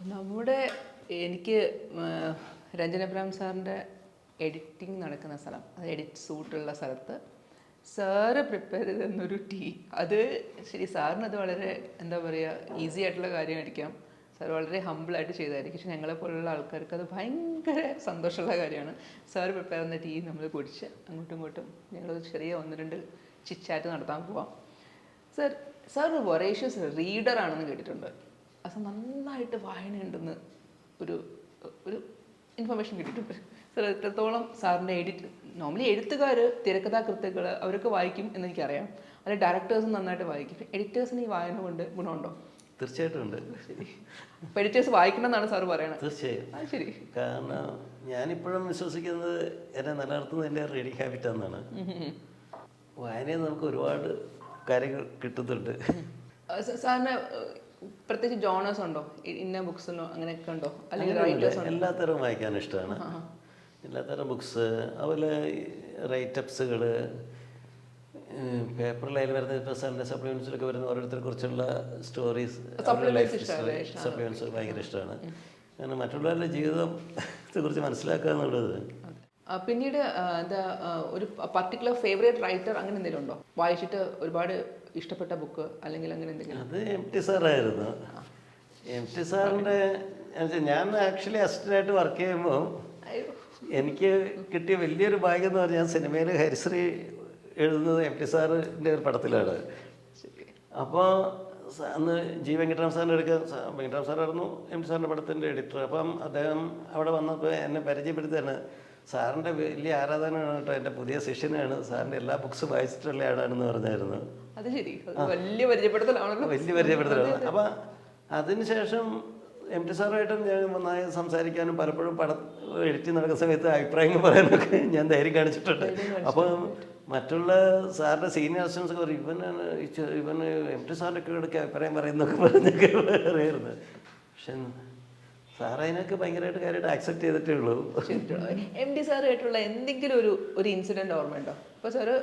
നമ്മുടെ എനിക്ക് രഞ്ജൻ അബ്രഹാം സാറിൻ്റെ എഡിറ്റിംഗ് നടക്കുന്ന സ്ഥലം, അത് എഡിറ്റ് സൂട്ടുള്ള സ്ഥലത്ത് സാറ് പ്രിപ്പയർ ചെയ്ത് തന്നൊരു ടീ, അത് ശരി സാറിനത് വളരെ എന്താ പറയുക ഈസി ആയിട്ടുള്ള കാര്യമായിരിക്കാം, സാർ വളരെ ഹമ്പിളായിട്ട് ചെയ്തതായിരിക്കും. പക്ഷെ ഞങ്ങളെപ്പോലുള്ള ആൾക്കാർക്ക് അത് ഭയങ്കര സന്തോഷമുള്ള കാര്യമാണ്. സാർ പ്രിപ്പയർ ചെയ്യുന്ന ടീ നമ്മൾ കുടിച്ച് അങ്ങോട്ടും ഇങ്ങോട്ടും ഞങ്ങൾ ചെറിയ 1-2 ചിറ്റാറ്റ് നടത്താൻ പോവാം. സാർ വൊറേഷ്യസ് റീഡറാണെന്ന് കേട്ടിട്ടുണ്ട്. അത് നന്നായിട്ട് വായനയുണ്ടെന്ന് ഒരു ഒരു ഇൻഫർമേഷൻ കിട്ടിയിട്ടുണ്ട്. സാർ എത്രത്തോളം സാറിൻ്റെ നോർമലി എഴുത്തുകാർ തിരക്കഥാകൃത്തുക്കൾ അവരൊക്കെ വായിക്കും എന്നെനിക്കറിയാം, അത് ഡയറക്ടേഴ്സും നന്നായിട്ട് വായിക്കും. എഡിറ്റേഴ്സിന് ഈ വായന കൊണ്ട് ഗുണമുണ്ടോ? തീർച്ചയായിട്ടും ഉണ്ട്. ശരി, അപ്പോൾ എഡിറ്റേഴ്സ് വായിക്കണമെന്നാണ് സാറ് പറയണത്? തീർച്ചയായും. അത് ശരി. കാരണം ഞാനിപ്പോഴും വിശ്വസിക്കുന്നത് എന്നെ നിലനിർത്തുന്നത് എൻ്റെ റീഡിങ് ഹാബിറ്റ് എന്നാണ്. വായനയിൽ നമുക്ക് ഒരുപാട് കാര്യങ്ങൾ കിട്ടുന്നുണ്ട്. സാറിന് പ്രത്യേകിച്ച് ജോണേഴ്സ് ഉണ്ടോ, ഇന്ന ബുക്സിലോ അങ്ങനെയൊക്കെ ഉണ്ടോ, അല്ലെങ്കിൽ റൈറ്റേഴ്സ് ഉണ്ടോ? എല്ലാത്തരം വായിക്കാൻ ഇഷ്ടമാണ്. എല്ലാത്തരം ബുക്സ്, അതുപോലെ റൈറ്റപ്സുകൾ, പേപ്പറിലായാലും വരുന്ന ഇപ്പോൾ സൺഡേ സപ്ലിമെൻസിലൊക്കെ വരുന്ന ഓരോരുത്തരെ കുറിച്ചുള്ള സ്റ്റോറീസ്, ലൈഫ് സപ്ലിമെൻസ് ഭയങ്കര ഇഷ്ടമാണ്. കാരണം മറ്റുള്ളവരുടെ ജീവിതത്തെ കുറിച്ച് മനസ്സിലാക്കുക എന്നുള്ളത്. പിന്നീട് എന്താ ഒരു പർട്ടിക്കുലർ ഫേവറേറ്റ് റൈറ്റർ അങ്ങനെ എന്തെങ്കിലും ഉണ്ടോ, വായിച്ചിട്ട് ഒരുപാട് ഇഷ്ടപ്പെട്ട ബുക്ക് അല്ലെങ്കിൽ അങ്ങനെ എന്തെങ്കിലും? അത് MT സാറായിരുന്നു. MT സാറിൻ്റെ ഞാൻ ആക്ച്വലി അസിസ്റ്റൻ്റായിട്ട് വർക്ക് ചെയ്യുമ്പോൾ എനിക്ക് കിട്ടിയ വലിയൊരു ഭാഗ്യം എന്ന് പറഞ്ഞാൽ സിനിമയിൽ ഹരിശ്രീ എഴുതുന്നത് MT സാറിൻ്റെ ഒരു പടത്തിലാണ്. അപ്പോൾ അന്ന് G വെങ്കിട്ടരാമൻ സാറിൻ്റെ എടുക്കാൻ, വെങ്കിട്ടരാമൻ സാറായിരുന്നു MT സാറിൻ്റെ പടത്തിൻ്റെ എഡിറ്റർ. അപ്പം അദ്ദേഹം അവിടെ വന്നപ്പോൾ എന്നെ പരിചയപ്പെടുത്തിയാണ്, സാറിൻ്റെ വലിയ ആരാധനയാണ് കേട്ടോ, എൻ്റെ പുതിയ ശിഷ്യനാണ്, സാറിൻ്റെ എല്ലാ ബുക്സും വായിച്ചിട്ടുള്ള ആളാണെന്ന് പറഞ്ഞായിരുന്നു. അത് ശരി, വലിയ പരിചയപ്പെടുത്തലാണല്ലോ. വലിയ പരിചയപ്പെടുത്തലാണ്. അപ്പം അതിനുശേഷം MT സാറുമായിട്ടും ഞാൻ നന്നായി സംസാരിക്കാനും പലപ്പോഴും പടം എഡിറ്റ് നടക്കുന്ന സമയത്ത് അഭിപ്രായങ്ങൾ പറയാനൊക്കെ ഞാൻ ധൈര്യം കാണിച്ചിട്ടുണ്ട്. അപ്പം മറ്റുള്ള സാറിൻ്റെ സീനിയർ അസിസ്റ്റൻസ് ഒക്കെ പറയും, ഇവന് MT സാറിൻ്റെ ഒക്കെ അഭിപ്രായം പറയുന്നൊക്കെ പറഞ്ഞൊക്കെ അറിയായിരുന്നു. പക്ഷെ സാർ അതിനൊക്കെ ഭയങ്കരമായിട്ട് കാര്യമായിട്ട് ആക്സെപ്റ്റ് ചെയ്തിട്ടേ ഉള്ളൂ. MT സാറുമായിട്ടുള്ള എന്തെങ്കിലും ഒരു ഇൻസിഡൻറ്റ് ഓർമ്മയുണ്ടോ? അപ്പോൾ സാറ്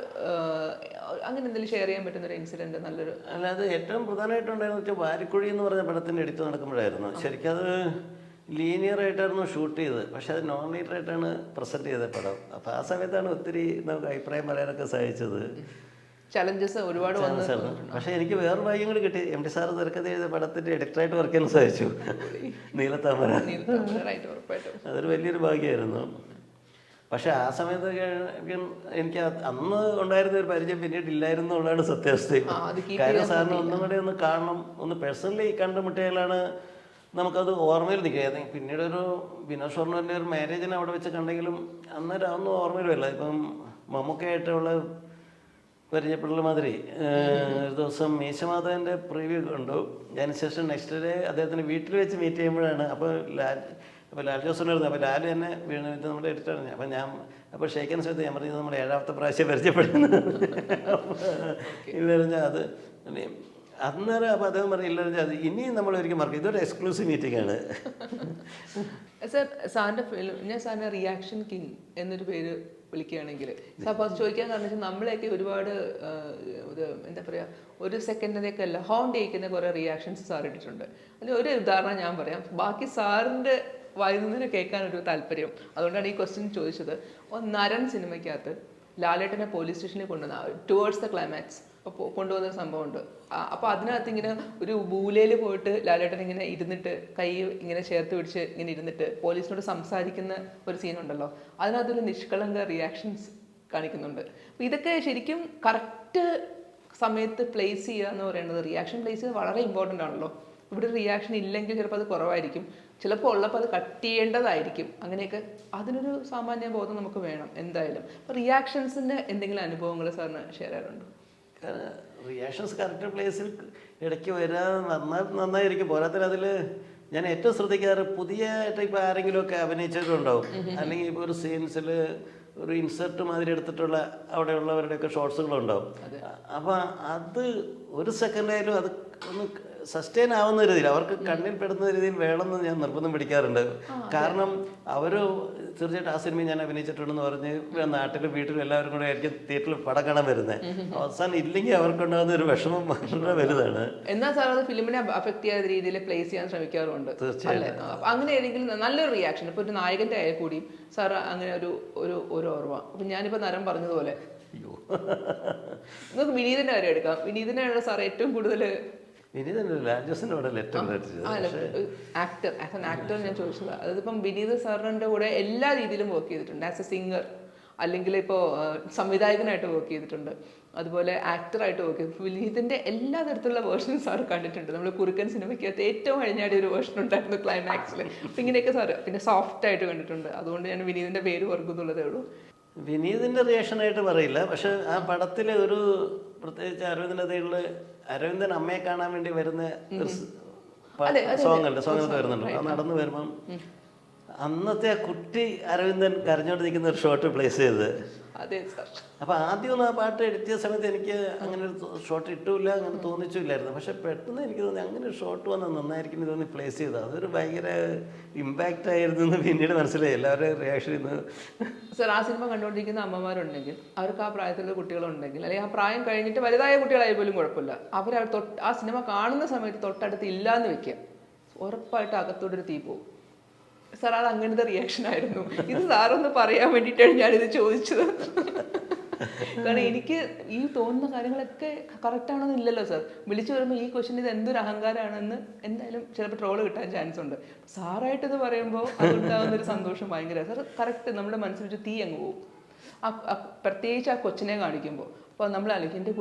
അങ്ങനെ എന്തെങ്കിലും ഷെയർ ചെയ്യാൻ പറ്റുന്ന ഒരു ഇൻസിഡൻറ്റ് നല്ലൊരു? അല്ലാതെ ഏറ്റവും പ്രധാനമായിട്ടുണ്ടായിരുന്നു വെച്ചാൽ വാരിക്കുഴി എന്ന് പറഞ്ഞ പടത്തിൻ്റെ എഡിറ്റ് നടക്കുമ്പോഴായിരുന്നു. ശരിക്കും അത് ലീനിയർ ആയിട്ടായിരുന്നു ഷൂട്ട് ചെയ്തത്, പക്ഷെ അത് നോൺ ലീനിയർ ആയിട്ടാണ് പ്രസൻറ്റ് ചെയ്ത പടം. അപ്പോൾ ആ സമയത്താണ് ഒത്തിരി നമുക്ക് അഭിപ്രായം പറയാനൊക്കെ സാധിച്ചത്. ചലഞ്ചസ് ഒരുപാട് വന്നു. പക്ഷെ എനിക്ക് വേറെ ഭാഗ്യങ്ങൾ കിട്ടി. MT സാറ് തിരക്കഥ ചെയ്ത പടത്തിൻ്റെ എഡിറ്ററായിട്ട് വർക്ക് ചെയ്യാൻ സാധിച്ചു, നീലത്താമര. അതൊരു വലിയൊരു ഭാഗ്യമായിരുന്നു. പക്ഷെ ആ സമയത്തൊക്കെ എനിക്ക് അന്ന് ഉണ്ടായിരുന്ന ഒരു പരിചയം പിന്നീട് ഇല്ലായിരുന്നു എന്നുള്ളതാണ് സത്യാവസ്ഥ. കാര്യം സാറിന് ഒന്നും കൂടെ ഒന്ന് കാണണം, ഒന്ന് പേഴ്സണലി കണ്ടുമുട്ടിയാലാണ് നമുക്കത് ഓർമ്മയിൽ നിൽക്കുക. പിന്നീട് ഒരു വിനോദ് ഷോർണൂരിൻ്റെ ഒരു മാരേജിന് അവിടെ വെച്ച് കണ്ടെങ്കിലും അന്നേരം അതൊന്നും ഓർമ്മയിൽ വരില്ല. ഇപ്പം മമ്മൂക്കയായിട്ടുള്ള പരിചയപ്പെടൽ മാതിരി ഒരു ദിവസം മീശമാധവൻ്റെ പ്രിവ്യൂ കണ്ടു. അതിനുശേഷം നെക്സ്റ്റ് ഡേ അദ്ദേഹത്തിന് വീട്ടിൽ വെച്ച് മീറ്റ് ചെയ്യുമ്പോഴാണ്. അപ്പോൾ ലാൽ ജോസഫായിരുന്നു. അപ്പോൾ ലാൽ എന്നെ ഇത് നമ്മുടെ എഡിറ്ററാണ്. അപ്പം ഞാൻ അപ്പോൾ ഷെയ്ക്കാൻ സമയത്ത് ഞാൻ പറഞ്ഞത് നമ്മുടെ 7ാമത്തെ പ്രാവശ്യം പരിചയപ്പെടുന്നത് ഇല്ല പറഞ്ഞാൽ അത് അന്നേരം. അപ്പോൾ അദ്ദേഹം പറഞ്ഞില്ല അത് ഇനിയും നമ്മൾ ഒരിക്കലും മറക്കും, ഇതൊരു എക്സ്ക്ലൂസീവ് മീറ്റിംഗ് ആണ്. സാർ സാറിൻ്റെ ഫിലിം, ഞാൻ സാറിൻ്റെ റിയാക്ഷൻ കിങ് എന്നൊരു പേര് വിളിക്കുകയാണെങ്കിൽ അപ്പോൾ ചോദിക്കാൻ കാരണം വെച്ചാൽ നമ്മളെയൊക്കെ ഒരുപാട് എന്താ പറയുക, ഒരു സെക്കൻഡിനൊക്കെ അല്ല ഹോണ്ട് ചെയ്യിക്കുന്ന കുറേ റിയാക്ഷൻസ് സാർ ഇട്ടിട്ടുണ്ട്. അതിൽ ഒരു ഉദാഹരണം ഞാൻ പറയാം, ബാക്കി സാറിൻ്റെ വായിൽ നിന്ന് കേൾക്കാനൊരു താല്പര്യം, അതുകൊണ്ടാണ് ഈ ക്വസ്റ്റ്യൻ ചോദിച്ചത്. നരൻ സിനിമയ്ക്കകത്ത് ലാലേട്ടനെ പോലീസ് സ്റ്റേഷനിൽ കൊണ്ടുവന്ന ടുവേർഡ്സ് ദ ക്ലൈമാക്സ് അപ്പോൾ കൊണ്ടുവന്ന സംഭവമുണ്ട്. അപ്പോൾ അതിനകത്ത് ഇങ്ങനെ ഒരു ബൂലയിൽ പോയിട്ട് ലാലേട്ടൻ ഇങ്ങനെ ഇരുന്നിട്ട് കൈ ഇങ്ങനെ ചേർത്ത് പിടിച്ച് ഇങ്ങനെ ഇരുന്നിട്ട് പോലീസിനോട് സംസാരിക്കുന്ന ഒരു സീനുണ്ടല്ലോ, അതിനകത്തൊരു നിഷ്കളങ്ക റിയാക്ഷൻസ് കാണിക്കുന്നുണ്ട്. അപ്പോൾ ഇതൊക്കെ ശരിക്കും കറക്റ്റ് സമയത്ത് പ്ലേസ് ചെയ്യുക എന്ന് പറയുന്നത്, റിയാക്ഷൻ പ്ലേസ് ചെയ്യുന്നത് വളരെ ഇമ്പോർട്ടൻ്റ് ആണല്ലോ. ഇവിടെ റിയാക്ഷൻ ഇല്ലെങ്കിൽ ചിലപ്പോൾ അത് കുറവായിരിക്കും, ചിലപ്പോൾ ഉള്ളപ്പോൾ അത് കട്ട് ചെയ്യേണ്ടതായിരിക്കും. അങ്ങനെയൊക്കെ അതിനൊരു സാമാന്യ ബോധം നമുക്ക് വേണം എന്തായാലും. അപ്പോൾ റിയാക്ഷൻസിൻ്റെ എന്തെങ്കിലും അനുഭവങ്ങൾ സാറിന് ഷെയർ ചെയ്യാറുണ്ടോ? റിയാക്ഷൻസ് കറക്റ്റ് പ്ലേസിൽ ഇടയ്ക്ക് വരാൻ നന്നായിരിക്കും. പോരാത്തതിന് അതിൽ ഞാൻ ഏറ്റവും ശ്രദ്ധിക്കാറ് പുതിയ ടൈപ്പ് ആരെങ്കിലുമൊക്കെ അഭിനയിച്ചിട്ടുണ്ടാവും, അല്ലെങ്കിൽ ഇപ്പോൾ ഒരു സീൻസിൽ ഒരു ഇൻസെർട്ട് മാതിരി എടുത്തിട്ടുള്ള അവിടെയുള്ളവരുടെയൊക്കെ ഷോർട്സുകളുണ്ടാവും. അപ്പോൾ അത് ഒരു സെക്കൻഡായാലും അത് ഒന്ന് സസ്റ്റെയിൻ ആവുന്ന രീതിയിൽ അവർക്ക് കണ്ണിൽ പെടുന്ന രീതിയിൽ വേണമെന്ന് ഞാൻ നിർബന്ധം പിടിക്കാറുണ്ട്. കാരണം അവർ തീർച്ചയായിട്ടും ആ സിനിമയിൽ ഞാൻ അഭിനയിച്ചിട്ടുണ്ടെന്ന് പറഞ്ഞ് നാട്ടിലും വീട്ടിലും എല്ലാവരും കൂടെ ആയിരിക്കും തിയേറ്ററിൽ പടം കാണാൻ വരുന്നത്. അവസാനം ഇല്ലെങ്കിൽ അവർക്കുണ്ടാകുന്ന ഒരു വിഷമം വളരെ വലുതാണ്. എന്നാൽ സാർ അത് ഫിലിമിനെ അഫക്ട് ചെയ്യാത്ത രീതിയിൽ പ്ലേസ് ചെയ്യാൻ ശ്രമിക്കാറുണ്ട്. തീർച്ചയായിട്ടും. അപ്പൊ അങ്ങനെ ഏതെങ്കിലും നല്ലൊരു റിയാക്ഷൻ, ഇപ്പൊ ഒരു നായകന്റെ ആയാൽ കൂടിയും സാർ അങ്ങനെ ഒരു ഓർമ്മ. അപ്പൊ ഞാനിപ്പോ നരം പറഞ്ഞതുപോലെ നമുക്ക് വിനീതിന്റെ കാര്യം എടുക്കാം. വിനീതിനാണ് സാർ ഏറ്റവും കൂടുതൽ ആക്ടർ ആസ് ആൻ ആക്ടർ ഞാൻ ചോദിച്ചത്. അതായത് ഇപ്പം വിനീത് സാറിന്റെ കൂടെ എല്ലാ രീതിയിലും വർക്ക് ചെയ്തിട്ടുണ്ട്. ആസ് എ സിംഗർ, അല്ലെങ്കിൽ ഇപ്പോൾ സംവിധായകനായിട്ട് വർക്ക് ചെയ്തിട്ടുണ്ട്, അതുപോലെ ആക്ടറായിട്ട് വർക്ക് ചെയ്തു. വിനീതിന്റെ എല്ലാ തരത്തിലുള്ള വേർഷനും സാർ കണ്ടിട്ടുണ്ട്. നമ്മൾ കുറുക്കൻ സിനിമയ്ക്കകത്ത് ഏറ്റവും കഴിഞ്ഞാടിയ ഒരു വേർഷൻ ഉണ്ടായിരുന്നു ക്ലൈമാക്സിൽ. അപ്പം ഇങ്ങനെയൊക്കെ സാറ് പിന്നെ സോഫ്റ്റ് ആയിട്ട് കണ്ടിട്ടുണ്ട്. അതുകൊണ്ട് ഞാൻ വിനീതിന്റെ പേര് ഓർക്കുന്നുള്ളതേ ഉള്ളൂ. വിനീതിൻ്റെ റിയാക്ഷനായിട്ട് പറയില്ല, പക്ഷെ ആ പടത്തിലെ ഒരു പ്രത്യേകിച്ച് അരവിന്ദൻ അമ്മയെ കാണാൻ വേണ്ടി വരുന്ന സോങ്ങിനകത്ത് വരുന്നുണ്ട്. അത് നടന്നു വരുമ്പം അന്നത്തെ ആ കുട്ടി അരവിന്ദൻ കരഞ്ഞോണ്ട് നിൽക്കുന്ന ഒരു ഷോട്ട് പ്ലേസ് ചെയ്ത്. അപ്പം ആദ്യമൊന്നും ആ പാട്ട് എഡിറ്റ് ചെയ്ത സമയത്ത് എനിക്ക് അങ്ങനെ ഒരു ഷോട്ട് ഇട്ടില്ല, അങ്ങനെ തോന്നിച്ചില്ലായിരുന്നു. പക്ഷെ പെട്ടെന്ന് എനിക്ക് തോന്നി അങ്ങനെ ഒരു ഷോട്ട് വന്നാൽ നന്നായിരിക്കും തോന്നി പ്ലേസ് ചെയ്തത്. അതൊരു ഭയങ്കര ഇമ്പാക്റ്റ് ആയിരുന്നു എന്ന് പിന്നീട് മനസ്സിലായി എല്ലാവരുടെയും റിയാക്ഷൻ. സാർ ആ സിനിമ കണ്ടുകൊണ്ടിരിക്കുന്ന അമ്മമാരുണ്ടെങ്കിൽ, അവർക്ക് ആ പ്രായത്തിലുള്ള കുട്ടികളുണ്ടെങ്കിൽ, അല്ലെങ്കിൽ ആ പ്രായം കഴിഞ്ഞിട്ട് വലുതായ കുട്ടികളായാൽ പോലും കുഴപ്പമില്ല, അവർ ആ സിനിമ കാണുന്ന സമയത്ത് തൊട്ടടുത്ത് ഇല്ലാന്ന് വെക്കുക, ഉറപ്പായിട്ട് അകത്തോടൊരു തീ പോകും. സാർ അത് അങ്ങനത്തെ റിയാക്ഷൻ ആയിരുന്നു. ഇത് സാറൊന്ന് പറയാൻ വേണ്ടിയിട്ടാണ് ഞാനിത് ചോദിച്ചത്. കാരണം എനിക്ക് ഈ തോന്നുന്ന കാര്യങ്ങളൊക്കെ കറക്റ്റാണെന്ന് ഇല്ലല്ലോ സാർ. വിളിച്ചു വരുമ്പോൾ ഈ ക്വസ്റ്റ്യൻ ഇത് എന്തൊരു അഹങ്കാരമാണെന്ന് എന്തായാലും ചിലപ്പോൾ ട്രോള് കിട്ടാൻ ചാൻസ് ഉണ്ട്. സാറായിട്ട് ഇത് പറയുമ്പോൾ അതുണ്ടാകുന്നൊരു സന്തോഷം ഭയങ്കര. സാർ കറക്റ്റ് നമ്മുടെ മനസ്സിൽ വെച്ച് തീ അങ്ങ് പോകും. പ്രത്യേകിച്ച് ആ കൊച്ചിനെ കാണിക്കുമ്പോൾ. അപ്പോൾ നമ്മൾ അല്ലെങ്കിൽ എൻ്റെ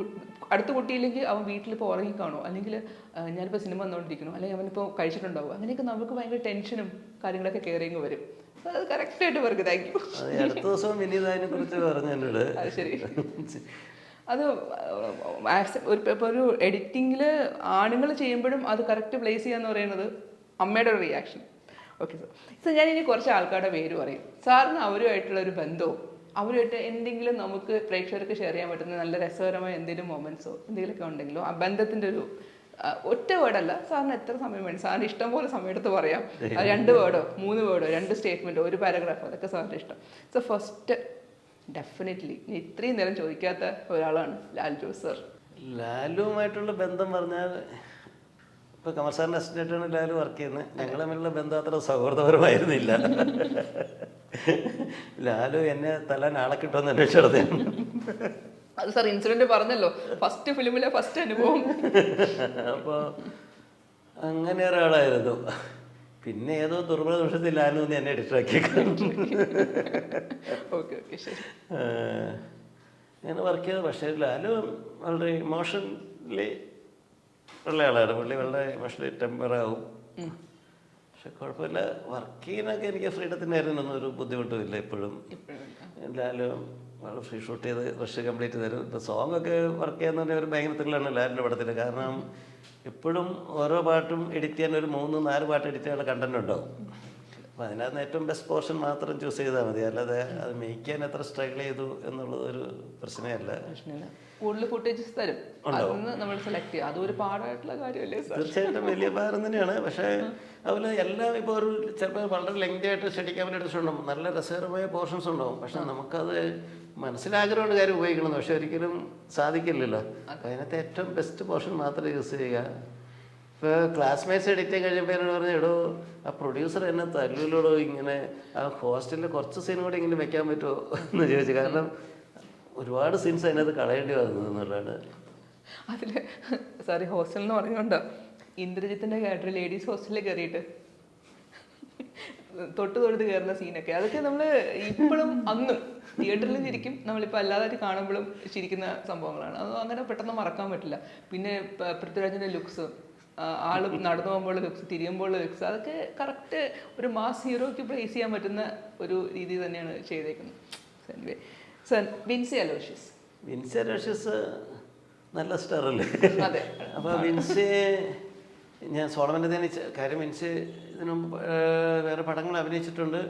അടുത്ത കുട്ടിയില്ലെങ്കിൽ അവൻ വീട്ടിലിപ്പോൾ ഉറങ്ങിക്കാണോ, അല്ലെങ്കിൽ ഞാനിപ്പോൾ സിനിമ വന്നുകൊണ്ടിരിക്കണോ, അല്ലെങ്കിൽ അവനിപ്പോൾ കഴിച്ചിട്ടുണ്ടാവും, അങ്ങനെയൊക്കെ നമുക്ക് ഭയങ്കര ടെൻഷനും കാര്യങ്ങളൊക്കെ കയറിയങ്ങ് വരും. അത് കറക്റ്റായിട്ട് പറയും. Thank you. അടുത്ത ദിവസം വിനീതിനെ കുറിച്ച് പറഞ്ഞു. അത് ശരി. അത് ഇപ്പോൾ ഒരു എഡിറ്റിങ്ങിൽ ആണുങ്ങൾ ചെയ്യുമ്പോഴും അത് കറക്റ്റ് പ്ലേസ് ചെയ്യാന്ന് പറയുന്നത് അമ്മയുടെ ഒരു റിയാക്ഷൻ. Okay sir. സാർ ഞാൻ ഇനി കുറച്ച് ആൾക്കാരുടെ പേര് പറയും. സാറിന് അവരുമായിട്ടുള്ള ഒരു ബന്ധവും അവരുമായിട്ട് എന്തെങ്കിലും നമുക്ക് പ്രേക്ഷകർക്ക് ഷെയർ ചെയ്യാൻ പറ്റുന്ന നല്ല രസകരമായ എന്തെങ്കിലും മൊമെന്റ്സോ എന്തെങ്കിലുമൊക്കെ ഉണ്ടെങ്കിലോ ആ ബന്ധത്തിൻ്റെ ഒരു ഒറ്റ വേർഡല്ല, സാറിന് എത്ര സമയം വേണം, സാറിന് ഇഷ്ടം പോലെ സമയം എടുത്ത് പറയാം. 2 വേർഡോ 3 വേർഡോ 2 സ്റ്റേറ്റ്മെൻറ്റോ 1 പാരഗ്രാഫോ അതൊക്കെ സാറിൻ്റെ ഇഷ്ടം. സോ ഫസ്റ്റ് ഡെഫിനറ്റ്ലി ഇത്രയും നേരം ചോദിക്കാത്ത ഒരാളാണ് ലാൽ ജോസ് സാർ. ലാലുവുമായിട്ടുള്ള ബന്ധം പറഞ്ഞാൽ ഇപ്പോൾ കമൽ സാറിൻ്റെ അസിസ്റ്റൻ്റായിട്ടാണ് ലാലു വർക്ക് ചെയ്യുന്നത്. ഞങ്ങൾ തമ്മിലുള്ള ബന്ധം അത്ര സൗഹൃദപരമായിരുന്നില്ല. ലാലു എന്നെ തല്ലാൻ ആളെ കിട്ടുമെന്ന് അന്വേഷിച്ചത്. അത് സാർ ഇൻസിഡന്റ് പറഞ്ഞല്ലോ, ഫസ്റ്റ് ഫിലിമിലെ ഫസ്റ്റ് അനുഭവം. അപ്പോൾ അങ്ങനെ ഒരാളായിരുന്നു. പിന്നെ ഏതോ ദുർബല നിമിഷത്തിൽ ലാലു എന്ന് എന്നെ എഡിറ്ററാക്കി. അങ്ങനെ വർക്ക് ചെയ്തത്. പക്ഷേ ലാലു വളരെ ഇമോഷണലി ഉള്ള ആളാണ്. പുള്ളി വളരെ ഇമോഷണലി ടെമ്പറാവും. പക്ഷെ കുഴപ്പമില്ല, വർക്ക് ചെയ്യാനൊക്കെ എനിക്ക് ഫ്രീഡത്തിനായിരുന്നു, ഒരു ബുദ്ധിമുട്ടുമില്ല. ഇപ്പോഴും ലാലു വളരെ ഫ്രീ ഷൂട്ട് ചെയ്ത് റഷ് കംപ്ലീറ്റ് തരും. ഇപ്പോൾ സോങ്ങൊക്കെ വർക്ക് ചെയ്യാന്ന് ഒരു ഭയങ്കര ത്രില്ലാണ് ലാലിൻ്റെ പടത്തിൽ. കാരണം എപ്പോഴും ഓരോ പാട്ടും എഡിറ്റ് ചെയ്യാൻ ഒരു 3-4 പാട്ട് എഡിറ്റ് ചെയ്യാനുള്ള കണ്ടന്റ് ഉണ്ടാവും. അപ്പോൾ അതിനകത്ത് ഏറ്റവും ബെസ്റ്റ് പോർഷൻ മാത്രം ചൂസ് ചെയ്താൽ മതി. അല്ലാതെ അത് മേക്ക് ചെയ്യാൻ എത്ര സ്ട്രഗിൾ ചെയ്തു എന്നുള്ളത് ഒരു പ്രശ്നമല്ല. കൂടുതൽ ഫുട്ടേജസ് തരും, നമ്മൾ സെലക്ട് ചെയ്യുക. അതൊരു പാടായിട്ടുള്ള കാര്യമല്ലേ? തീർച്ചയായിട്ടും വലിയ ഭാരം തന്നെയാണ്. പക്ഷേ അതുപോലെ എല്ലാം ഇപ്പോൾ ഒരു ചിലപ്പോൾ വളരെ ലെങ്തി ആയിട്ട് സ്റ്റഡി ക്യാബിൽ എടുത്തിട്ടുണ്ടാവും, നല്ല രസകരമായ പോർഷൻസ് ഉണ്ടാവും. പക്ഷെ നമുക്കത് മനസ്സിലാഗ്രഹമുള്ള കാര്യം ഉപയോഗിക്കണം, പക്ഷെ ഒരിക്കലും സാധിക്കില്ലല്ലോ. അപ്പോൾ അതിനകത്ത് ഏറ്റവും ബെസ്റ്റ് പോർഷൻ മാത്രം യൂസ് ചെയ്യുക. ഇപ്പോൾ ക്ലാസ്മേറ്റ്സ് എഡിറ്റ് കഴിഞ്ഞപ്പോൾ എന്നോട് പറഞ്ഞു, എടോ ആ പ്രൊഡ്യൂസർ എന്നെ തല്ലൂലോടോ, ഇങ്ങനെ ആ ഹോസ്റ്റലിൽ കുറച്ച് സീൻ കൂടെ ഇങ്ങനെ വെക്കാൻ പറ്റുമോ എന്ന് ചോദിച്ചു. കാരണം ഒരുപാട് സീൻസ് അതിനകത്ത് കളയേണ്ടി വന്നത് എന്നുള്ളതാണ്. അതിൽ സാറി ഹോസ്റ്റൽ എന്ന് പറഞ്ഞുകൊണ്ടോ ഇന്ദ്രജിത്തിൻ്റെ ക്യാരക്ടർ ലേഡീസ് ഹോസ്റ്റലിൽ കയറിയിട്ട് തൊട്ട് കയറുന്ന സീനൊക്കെ, അതൊക്കെ നമ്മൾ ഇപ്പോഴും അന്നും തിയേറ്ററിലും ചിരിക്കും, നമ്മളിപ്പോൾ അല്ലാതെ കാണുമ്പോഴും ചിരിക്കുന്ന സംഭവങ്ങളാണ്. അത് അങ്ങനെ പെട്ടെന്ന് മറക്കാൻ പറ്റില്ല. പിന്നെ പൃഥ്വിരാജിൻ്റെ ലുക്സ്, ആൾ നടന്നു പോകുമ്പോഴുള്ള ലുക്സ്, തിരിയുമ്പോഴുള്ള ലുക്സ്, അതൊക്കെ കറക്റ്റ് ഒരു മാസ് ഹീറോയ്ക്ക് പ്ലേസ് ചെയ്യാൻ പറ്റുന്ന ഒരു രീതി തന്നെയാണ് ചെയ്തേക്കുന്നത്. എനിവേ സർ, വിൻസി അലോഷ്യസ് നല്ല സ്റ്റാറല്ലേ? അതെ. അപ്പോൾ വിൻസി ഞാൻ സോളമൻ്റെ തന്നെ കാര്യം, വിൻസി ഇതിനു വേറെ പടങ്ങൾ അഭിനയിച്ചിട്ടുണ്ട്.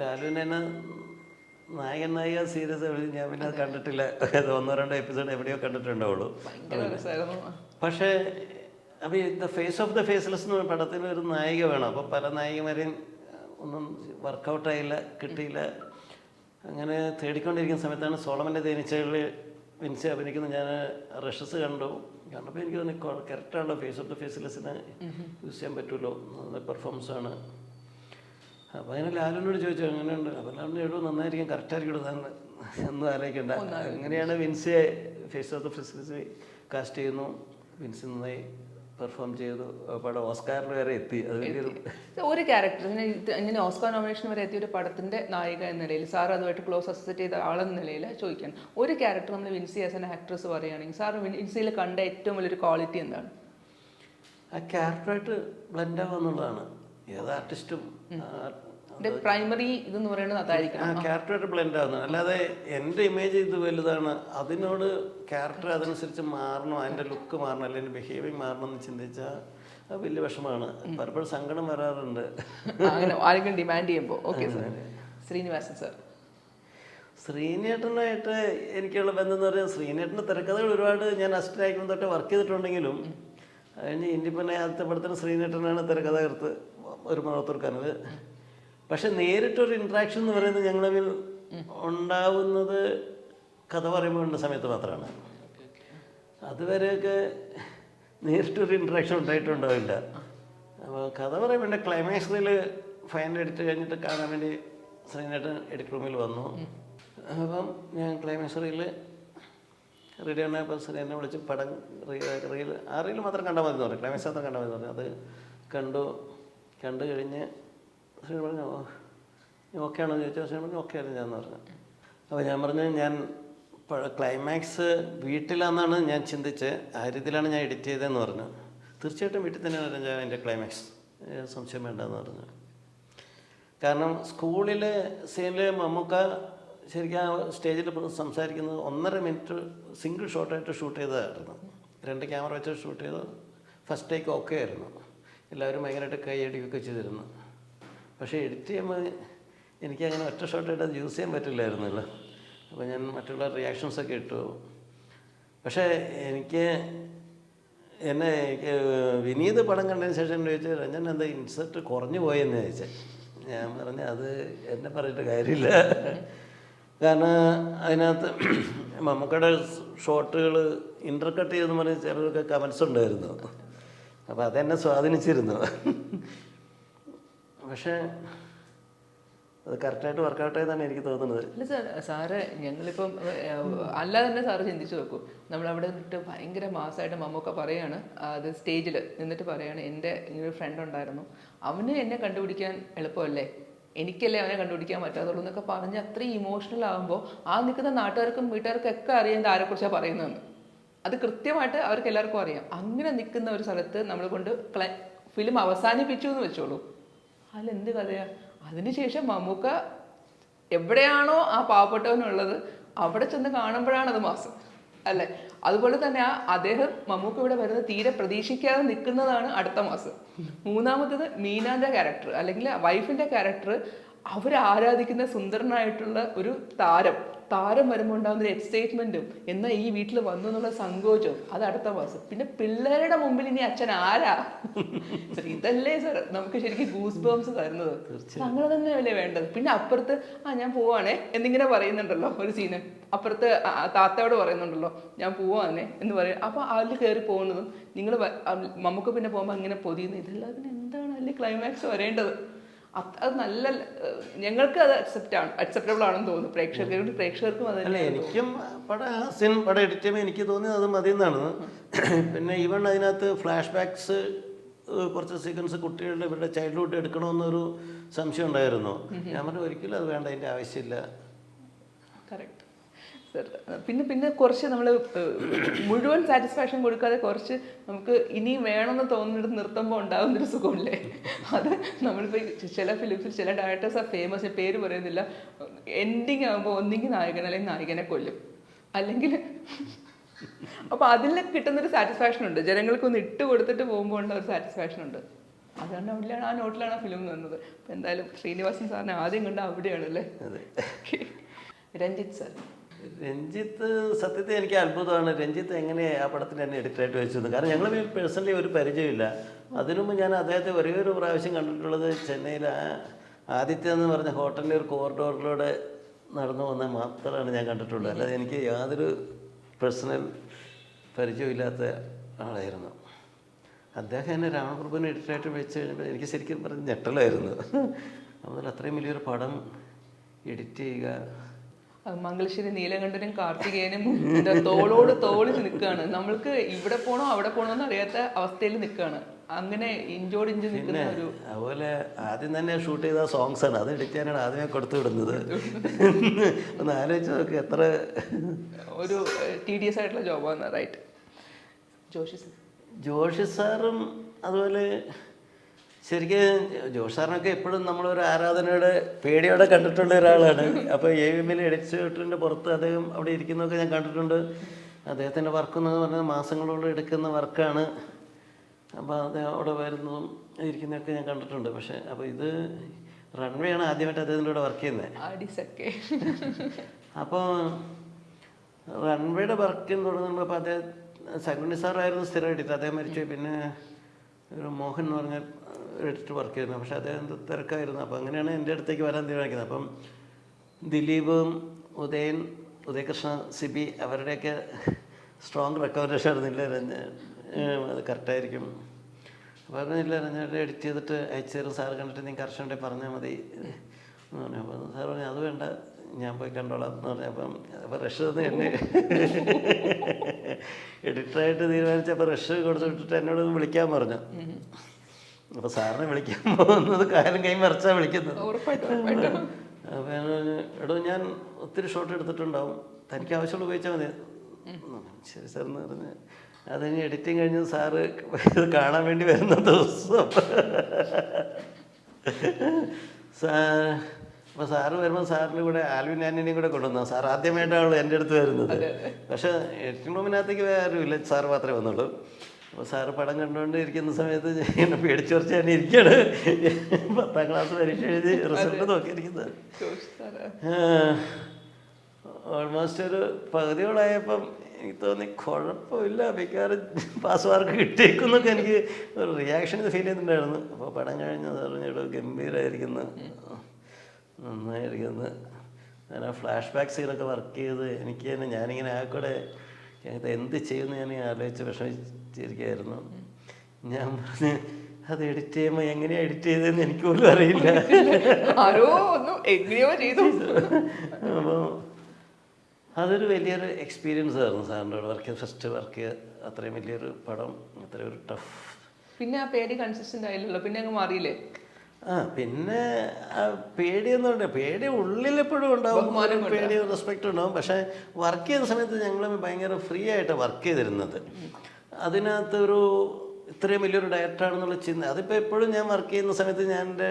ലാലുവിനെ തന്നെ നായിക സീരിയസ് ഞാൻ പിന്നെ അത് കണ്ടിട്ടില്ല. 1-2 എപ്പിസോഡ് എവിടെയോ കണ്ടിട്ടുണ്ടാവുള്ളൂ. പക്ഷേ അപ്പോൾ the face of the faceless എന്ന് പറഞ്ഞ പടത്തിൽ ഒരു നായിക വേണം. അപ്പോൾ പല നായികമാരെയും ഒന്നും വർക്കൗട്ടായില്ല, കിട്ടിയില്ല. അങ്ങനെ തേടിക്കൊണ്ടിരിക്കുന്ന സമയത്താണ് സോളമൻ്റെ തേനീച്ചകളിൽ വിൻസി അഭിനയിക്കുന്നത് ഞാൻ റഷസ് കണ്ടപ്പോൾ എനിക്ക് തോന്നി കറക്റ്റാണല്ലോ ഫേസ് ഓഫ് ദ ഫേസ്ലെസ്സിന് യൂസ് ചെയ്യാൻ പറ്റുമല്ലോ, നല്ല പെർഫോമൻസാണ്. അപ്പോൾ അങ്ങനെ ലാലിനോട് ചോദിച്ചു അങ്ങനെയുണ്ട്. അപ്പോൾ ലാലിന് എഴുതും നന്നായിരിക്കും, കറക്റ്റായിരിക്കും തന്നെ ഒന്നും ആലോചിക്കണ്ട. അങ്ങനെയാണ് വിൻസിയെ face of the faceless cast ചെയ്യുന്നു. വിൻസി നന്നായി പെർഫോം ചെയ്തു. പടം ഓസ്കാറിൽ വരെ എത്തി. അത് വലിയൊരു ഒരു ക്യാരക്ടർ ഇങ്ങനെ ഓസ്കാർ നോമിനേഷൻ വരെ എത്തിയ ഒരു പടത്തിന്റെ നായിക എന്ന നിലയിൽ സാർ അതുമായിട്ട് ക്ലോസ് അസോസിയേറ്റ് ചെയ്ത ആളെന്ന നിലയിൽ ചോദിക്കാൻ, ഒരു ക്യാരക്ടർ നമ്മൾ വിൻസി ആസ് എൻ ആക്ട്രസ് പറയുകയാണെങ്കിൽ സാർ വിൻസിയിൽ കണ്ട ഏറ്റവും വലിയൊരു ക്വാളിറ്റി എന്താണ്? ആ ക്യാരക്ടറായിട്ട് ബ്ലെൻഡ് ആവുക എന്നുള്ളതാണ്. ഏത് ആർട്ടിസ്റ്റും പ്രൈമറി ഇതെന്ന് പറയുന്നത് അതായിരിക്കും, ആ ക്യാരക്ടറായിട്ട് ബ്ലെൻഡ് ആവുന്നത്. അല്ലാതെ എൻ്റെ ഇമേജ് ഇത് വലുതാണ്, അതിനോട് ക്യാരക്ടർ അതനുസരിച്ച് മാറണം, അതിൻ്റെ ലുക്ക് മാറണം, അല്ലെങ്കിൽ ബിഹേവിയർ മാറണം എന്ന് ചിന്തിച്ചാൽ അത് വലിയ വിഷമമാണ്. പലപ്പോഴും സങ്കടം വരാറുണ്ട് അങ്ങനെ ആരെങ്കിലും ഡിമാൻഡ് ചെയ്യുമ്പോൾ. Okay sir. ശ്രീനിവാസൻ സാർ. ശ്രീനേട്ടനായിട്ട് എനിക്കുള്ള ബന്ധം എന്ന് പറഞ്ഞാൽ ശ്രീനേട്ടൻ്റെ തിരക്കഥകൾ ഒരുപാട് ഞാൻ അസിസ്റ്റൻ്റ് ആയിക്കൊണ്ട് തൊട്ട് വർക്ക് ചെയ്തിട്ടുണ്ടെങ്കിലും അതിന് ഇൻഡിപെൻഡൻ്റ് ആദ്യത്തെ പടത്തിന് ശ്രീനേട്ടനാണ് തിരക്കഥകർത്ത് ഒരു മണത്തൂർക്കാനത്. പക്ഷെ നേരിട്ടൊരു ഇൻട്രാക്ഷൻ എന്ന് പറയുന്നത് ഞങ്ങൾ തമ്മിൽ ഉണ്ടാവുന്നത് കഥ പറയുമ്പോൾ സമയത്ത് മാത്രമാണ്. അതുവരെയൊക്കെ നേരിട്ടൊരു ഇൻട്രാക്ഷൻ ഉണ്ടായിട്ടുണ്ടാവില്ല. അപ്പോൾ കഥ പറയുമ്പോൾ എൻ്റെ ക്ലൈമാക്സിൽ ഫൈനൽ എഡിറ്റ് കഴിഞ്ഞിട്ട് കാണാൻ വേണ്ടി ശ്രീനേട്ടൻ എഡിറ്റ് റൂമിൽ വന്നു. അപ്പം ഞാൻ ക്ലൈമാക്സിൽ റെഡി ആണപ്പോൾ ശ്രീനെ വിളിച്ച് പടം ആ റീൽ മാത്രം കണ്ടാൽ മതി എന്ന് പറഞ്ഞു, ക്ലൈമാക്സ് മാത്രം കണ്ടാൽ മതി എന്ന് പറഞ്ഞു. അത് കണ്ടു കഴിഞ്ഞ് ശ്രീ പറഞ്ഞു ഓക്കെ ആണോ എന്ന് ചോദിച്ചാൽ ശ്രീ പറഞ്ഞു ഓക്കെ ആയിരുന്നു ഞാൻ പറഞ്ഞു. അപ്പോൾ ഞാൻ പറഞ്ഞു ഞാൻ ക്ലൈമാക്സ് വീട്ടിലാണെന്നാണ് ഞാൻ ചിന്തിച്ച്, ആ രീതിയിലാണ് ഞാൻ എഡിറ്റ് ചെയ്തതെന്ന് പറഞ്ഞു. തീർച്ചയായിട്ടും വീട്ടിൽ തന്നെയാണ് ഞാൻ എൻ്റെ ക്ലൈമാക്സ്, സംശയം വേണ്ടെന്ന് പറഞ്ഞു. കാരണം സ്കൂളിലെ സീനിൽ മമ്മൂക്ക ശരിക്കും ആ സ്റ്റേജിൽ സംസാരിക്കുന്നത് 1.5 മിനിറ്റ് സിംഗിൾ ഷോട്ടായിട്ട് ഷൂട്ട് ചെയ്തതായിരുന്നു. 2 ക്യാമറ വെച്ച് ഷൂട്ട് ചെയ്ത് ഫസ്റ്റ് ടേക്ക് ഓക്കെ ആയിരുന്നു. എല്ലാവരും ഭയങ്കരമായിട്ട് കൈയടിക്കുകയൊക്കെ ചെയ്തിരുന്നു. പക്ഷേ എഡിറ്റ് ചെയ്യുമ്പോൾ എനിക്കങ്ങനെ ഒറ്റ ഷോട്ടായിട്ട് അത് യൂസ് ചെയ്യാൻ പറ്റില്ലായിരുന്നല്ലോ. അപ്പോൾ ഞാൻ മറ്റുള്ള റിയാക്ഷൻസൊക്കെ ഇട്ടു. പക്ഷേ എനിക്ക് വിനീത് പടം കണ്ടതിന് ശേഷം എന്നെ ചോദിച്ചാൽ രഞ്ജൻ എന്താ ഇൻസെർട്ട് കുറഞ്ഞു പോയെന്ന് ചോദിച്ചാൽ ഞാൻ പറഞ്ഞു അത് എന്നെ പറഞ്ഞിട്ട് കാര്യമില്ല. കാരണം അതിനകത്ത് മമ്മൂക്കയുടെ ഷോട്ടുകൾ ഇൻ്റർകട്ട് ചെയ്തെന്ന് പറഞ്ഞ് ചിലരൊക്കെ കമൻസ് ഉണ്ടായിരുന്നു. അപ്പോൾ അതെന്നെ സ്വാധീനിച്ചിരുന്നു. പക്ഷേ അത് കറക്റ്റായിട്ട് വർക്കൗട്ട് ആയതാണ് എനിക്ക് തോന്നുന്നത്. അല്ല സാർ, സാറ് ഞങ്ങളിപ്പം അല്ലാതെ തന്നെ സാറ് ചിന്തിച്ച് നോക്കൂ, നമ്മളവിടെ നിന്നിട്ട് ഭയങ്കര മാസമായിട്ട് മമ്മൂക്ക പറയാണ്, അത് സ്റ്റേജിൽ നിന്നിട്ട് പറയാണ് എൻ്റെ ഇങ്ങനൊരു ഫ്രണ്ട് ഉണ്ടായിരുന്നു, അവന് എന്നെ കണ്ടുപിടിക്കാൻ എളുപ്പമല്ലേ, എനിക്കല്ലേ അവനെ കണ്ടുപിടിക്കാൻ പറ്റാത്തുള്ളൂ എന്നൊക്കെ പറഞ്ഞ് അത്രയും ഇമോഷണൽ ആകുമ്പോൾ ആ നിൽക്കുന്ന നാട്ടുകാർക്കും വീട്ടുകാർക്കും ഒക്കെ അറിയാം ഇത് ആരെക്കുറിച്ചാണ് പറയുന്നതെന്ന്. അത് കൃത്യമായിട്ട് അവർക്ക് എല്ലാവർക്കും അറിയാം. അങ്ങനെ നിൽക്കുന്ന ഒരു സ്ഥലത്ത് നമ്മൾ കൊണ്ട് ഫിലിം അവസാനിപ്പിച്ചു എന്ന് വെച്ചോളൂ, അതിലെന്ത് കഥയാ? അതിനുശേഷം മമ്മൂക്ക എവിടെയാണോ ആ പാവപ്പെട്ടവനുള്ളത് അവിടെ ചെന്ന് കാണുമ്പോഴാണ് അത് മാസം അല്ലേ. അതുപോലെ തന്നെ അദ്ദേഹം മമ്മൂക്ക ഇവിടെ വരുന്നത് തീരെ പ്രതീക്ഷിക്കാതെ നിൽക്കുന്നതാണ് അടുത്ത മാസം. മൂന്നാമത്തത് മീനാന്റെ ക്യാരക്ടർ അല്ലെങ്കിൽ വൈഫിന്റെ ക്യാരക്ടർ, അവർ ആരാധിക്കുന്ന സുന്ദരനായിട്ടുള്ള ഒരു താരം വരുമ്പോൾ ഉണ്ടാകുന്ന ഒരു എക്സൈറ്റ്മെന്റും എന്നാൽ ഈ വീട്ടിൽ വന്നു എന്നുള്ള സങ്കോചവും അത് അടുത്ത മാസം. പിന്നെ പിള്ളേരുടെ മുമ്പിൽ ഇനി അച്ഛൻ ആരാ? ഇതല്ലേ സാർ നമുക്ക് ശരിക്കും ഗൂസ് ബംസ് തരുന്നത്. അങ്ങനെ തന്നെയല്ലേ വേണ്ടത്. പിന്നെ അപ്പുറത്ത് ഞാൻ പോവാണേ എന്നിങ്ങനെ പറയുന്നുണ്ടല്ലോ ഒരു സീന്, അപ്പുറത്ത് താത്തയോട് പറയുന്നുണ്ടല്ലോ ഞാൻ പോവാണേ എന്ന് പറയും. അപ്പൊ അതിൽ കയറി പോകുന്നതും നിങ്ങൾ നമുക്ക് പിന്നെ പോകുമ്പോൾ അങ്ങനെ പൊതിയുന്നത്, ഇതെല്ലാം പിന്നെ എന്താണ് അതിൽ ക്ലൈമാക്സ് വരേണ്ടത്? അത് നല്ല ഞങ്ങൾക്ക് അത് അക്സെപ്റ്റബിൾ ആണെന്ന് തോന്നുന്നു. പ്രേക്ഷകർക്കും അത് അല്ല, എനിക്കും പടം എഡിറ്റ് ചെയ്യുമ്പോൾ എനിക്ക് തോന്നിയത് അത് മതി എന്നാണ്. പിന്നെ ഈവൺ അതിനകത്ത് ഫ്ലാഷ് ബാക്സ് കുറച്ച് സീക്വൻസ് കുട്ടികളുടെ ഇവരുടെ ചൈൽഡ്ഹുഡ് എടുക്കണമെന്നൊരു സംശയം ഉണ്ടായിരുന്നു. ഞാൻ പറഞ്ഞു ഒരിക്കലും അത് വേണ്ട, അതിൻ്റെ ആവശ്യമില്ല. Correct sir. പിന്നെ കുറച്ച് നമ്മൾ മുഴുവൻ സാറ്റിസ്ഫാക്ഷൻ കൊടുക്കാതെ കുറച്ച് നമുക്ക് ഇനിയും വേണമെന്ന് തോന്നുന്നിടത്ത് നിർത്തുമ്പോൾ ഉണ്ടാകുന്നൊരു സുഖമില്ലേ, അത് നമ്മളിപ്പോൾ ചില ഫിലിംസിൽ ചില ഡയറക്ടേഴ്സ് ആ ഫേമസ്, പേര് പറയുന്നില്ല, എൻഡിങ് ആകുമ്പോൾ ഒന്നെങ്കിൽ നായകൻ അല്ലെങ്കിൽ നായകനെ കൊല്ലും അല്ലെങ്കിൽ അപ്പോൾ അതിൽ കിട്ടുന്നൊരു സാറ്റിസ്ഫാക്ഷൻ ഉണ്ട്. ജനങ്ങൾക്കൊന്ന് ഇട്ട് കൊടുത്തിട്ട് പോകുമ്പോൾ ഉള്ള ഒരു സാറ്റിസ്ഫാക്ഷൻ ഉണ്ട്. അതുകൊണ്ട് അവിടെയാണ് ആ നോട്ടിലാണ് ആ ഫിലിം നിന്നത്. അപ്പം എന്തായാലും ശ്രീനിവാസൻ സാറിനെ ആദ്യം കണ്ട അവിടെയാണല്ലേ. രഞ്ജിത്ത് സാർ. രഞ്ജിത്ത് സത്യത്തിൽ എനിക്ക് അത്ഭുതമാണ്. രഞ്ജിത്ത് എങ്ങനെ ആ പടത്തിന് എന്നെ എഡിറ്ററായിട്ട് വെച്ചത്? കാരണം ഞങ്ങൾ പേഴ്സണലി ഒരു പരിചയമില്ല. അതിനുമുമ്പ് ഞാൻ അദ്ദേഹത്തെ ഒരേ ഒരു പ്രാവശ്യം കണ്ടിട്ടുള്ളത് ചെന്നൈയിൽ ആദ്യത്തെ എന്ന് പറഞ്ഞ ഹോട്ടലിൻ്റെ ഒരു കോറിഡോറിലൂടെ നടന്നു പോകുന്നത് മാത്രമാണ് ഞാൻ കണ്ടിട്ടുള്ളത്. അല്ലാതെ എനിക്ക് യാതൊരു പേഴ്സണൽ പരിചയമില്ലാത്ത ആളായിരുന്നു അദ്ദേഹം. എന്നെ രാമപ്രഭുവിനെ എഡിറ്ററായിട്ട് വെച്ച് കഴിഞ്ഞപ്പോൾ എനിക്ക് ശരിക്കും പറഞ്ഞ് ഞെട്ടലായിരുന്നു. അതുപോലെ അത്രയും വലിയൊരു പടം എഡിറ്റ് ചെയ്യുക. മംഗലശ്ശേരി നീലകണ്ഠനും കാർത്തികേയനും തോളോട് തോളിച്ച് നിൽക്കുകയാണ്. നമ്മൾക്ക് ഇവിടെ പോകണോ അവിടെ പോകണോ എന്ന് അറിയാത്ത അവസ്ഥയിൽ നിൽക്കുകയാണ്. അങ്ങനെ ഇഞ്ചോടിഞ്ച് നിൽക്കുന്ന ഒരു. അതുപോലെ ആദ്യം തന്നെ ഷൂട്ട് ചെയ്ത സോങ്സ് ആണ്, അത് എഡിറ്റ് ചെയ്യാനാണ് ആദ്യമേ കൊടുത്തു വിടുന്നത്. ഒന്ന് ആലോചിച്ച് നോക്ക്, എത്ര ഒരു tedious ആയിട്ടുള്ള ജോബാണ്. റൈറ്റ്. ജോഷി സാറും അതുപോലെ ശരിക്കും ജോഷി സാറിനൊക്കെ എപ്പോഴും നമ്മളൊരു ആരാധനയുടെ പേടിയോടെ കണ്ടിട്ടുള്ള ഒരാളാണ്. അപ്പോൾ AVMൽ എഡിറ്ററിൻ്റെ പുറത്ത് അദ്ദേഹം അവിടെ ഇരിക്കുന്നതൊക്കെ ഞാൻ കണ്ടിട്ടുണ്ട്. അദ്ദേഹത്തിൻ്റെ വർക്ക് എന്ന് പറഞ്ഞാൽ മാസങ്ങളോളം എടുക്കുന്ന വർക്കാണ്. അപ്പോൾ അദ്ദേഹം അവിടെ വരുന്നതും ഇരിക്കുന്നതൊക്കെ ഞാൻ കണ്ടിട്ടുണ്ട്. പക്ഷേ അപ്പോൾ ഇത് റൺവേ ആണ് ആദ്യമായിട്ട് അദ്ദേഹത്തിൻ്റെ കൂടെ വർക്ക് ചെയ്യുന്നത്. അപ്പോൾ റൺവേയുടെ വർക്കിന് തുടങ്ങുമ്പോൾ അപ്പോൾ അദ്ദേഹം സങ്കുണ്ണി സാറായിരുന്നു സ്ഥിരം എഡിറ്റർ. അദ്ദേഹം മരിച്ചു. പിന്നെ ഒരു മോഹൻ എന്ന് പറഞ്ഞ എഡിറ്റർ വർക്ക് ചെയ്യുന്നത്. പക്ഷേ അദ്ദേഹം തിരക്കായിരുന്നു. അപ്പോൾ അങ്ങനെയാണ് എൻ്റെ അടുത്തേക്ക് വരാൻ തീരുമാനിക്കുന്നത്. അപ്പം ദിലീപും ഉദയകൃഷ്ണ സിബി അവരുടെയൊക്കെ സ്ട്രോങ് റെക്കമെൻഡേഷൻ ആയിരുന്നില്ല. അത് കറക്റ്റായിരിക്കും. അപ്പോൾ പറഞ്ഞില്ല, രഞ്ജനേട്ടൻ എഡിറ്റ് ചെയ്തിട്ട് അയച്ചു തരും, സാറ് കണ്ടിട്ട് നീ കർഷകൻ്റെ പറഞ്ഞാൽ മതി എന്ന് പറഞ്ഞു. അപ്പോൾ സാർ പറഞ്ഞു അത് വേണ്ട, ഞാൻ പോയി കണ്ടോളാം എന്ന് പറഞ്ഞു. അപ്പോൾ റഷ് തന്ന് എന്നെ എഡിറ്ററായിട്ട് തീരുമാനിച്ചപ്പോൾ റഷ് കൊടുത്തു വിട്ടിട്ട് എന്നോട് വിളിക്കാൻ പറഞ്ഞു. അപ്പോൾ സാറിനെ വിളിക്കാൻ പോകുന്നത് കാലം കൈ മറിച്ചാണ് വിളിക്കുന്നത്. അപ്പോൾ എടോ ഞാൻ ഒത്തിരി ഷോട്ട് എടുത്തിട്ടുണ്ടാവും, തനിക്ക് ആവശ്യമുള്ള ഉപയോഗിച്ചാൽ മതി. ശരി സാർ എന്ന് പറഞ്ഞ് അത് കഴിഞ്ഞ് എഡിറ്റിങ് കഴിഞ്ഞ് സാറ് ഇത് കാണാൻ വേണ്ടി വരുന്ന ദിവസം അപ്പോൾ സാറ് വരുമ്പോൾ സാറിൻ്റെ കൂടെ ആൽവിൻ ആൻ്റണിയും കൂടെ കൊണ്ടുവന്നു. സാർ ആദ്യമായിട്ടാണല്ലോ എൻ്റെ അടുത്ത് വരുന്നത്. പക്ഷേ എഡിറ്റിംഗ് റൂമിനകത്തേക്ക് വേറെ ആരുമില്ല, സാറ് മാത്രമേ വന്നുള്ളൂ. അപ്പോൾ സാറ് പടം കണ്ടുകൊണ്ട് ഇരിക്കുന്ന സമയത്ത് എന്നെ പേടിച്ചുറച്ച് തന്നെ ഇരിക്കുകയാണ്. 10ാം ക്ലാസ് പരീക്ഷ എഴുതി റിസൾട്ട് നോക്കിയിരിക്കുന്നത്. ഓൾമോസ്റ്റ് ഒരു പകുതിയോളായപ്പം എനിക്ക് തോന്നി കുഴപ്പമില്ല, മിക്കവാറും പാസ് മാർക്ക് കിട്ടിയേക്കുന്നൊക്കെ എനിക്ക് ഒരു റിയാക്ഷൻ ഫീൽ ചെയ്യുന്നുണ്ടായിരുന്നു. അപ്പോൾ പടം കഴിഞ്ഞ് പറഞ്ഞിട്ട് ഗംഭീരമായിരിക്കുന്നു, നന്നായിരിക്കുന്നു. ഞാൻ ആ ഫ്ലാഷ് ബാക്ക് സീനൊക്കെ വർക്ക് ചെയ്ത് എനിക്ക് തന്നെ ഞാനിങ്ങനെ ആക്കൂടെ എന്ത് ചെയ്യുമെന്ന് ഞാൻ ആലോചിച്ച് വിഷമിച്ചിരിക്കുകയായിരുന്നു. ഞാൻ പറഞ്ഞ് അത് എഡിറ്റ് ചെയ്യുമ്പോൾ എങ്ങനെയാണ് എഡിറ്റ് ചെയ്തതെന്ന് എനിക്ക് പോലും അറിയില്ല. അപ്പോൾ അതൊരു വലിയൊരു എക്സ്പീരിയൻസ് ആയിരുന്നു സാറിൻ്റെ കൂടെ വർക്ക് ചെയ്ത്. ഫസ്റ്റ് വർക്ക് ചെയ്ത് അത്രയും വലിയൊരു പടം, അത്രയും ഒരു ടഫ്. പിന്നെ ആ പേടി കൺസിസ്റ്റൻ്റ് ആയില്ലല്ലോ, പിന്നെ അങ്ങ് മാറിയില്ലേ? പിന്നെ പേടിയെന്ന് പറഞ്ഞാൽ പേടി ഉള്ളിലെപ്പോഴും ഉണ്ടാവും, പേടി റെസ്പെക്റ്റ് ഉണ്ടാവും. പക്ഷേ വർക്ക് ചെയ്ത സമയത്ത് ഞങ്ങൾ ഭയങ്കര ഫ്രീ ആയിട്ട് വർക്ക് ചെയ്തിരുന്നത്. അതിനകത്ത് ഒരു ഇത്രയും വലിയൊരു ഡയറക്ടറാണെന്നുള്ള ചിന്ത അതിപ്പോൾ എപ്പോഴും ഞാൻ വർക്ക് ചെയ്യുന്ന സമയത്ത് ഞാൻ എൻ്റെ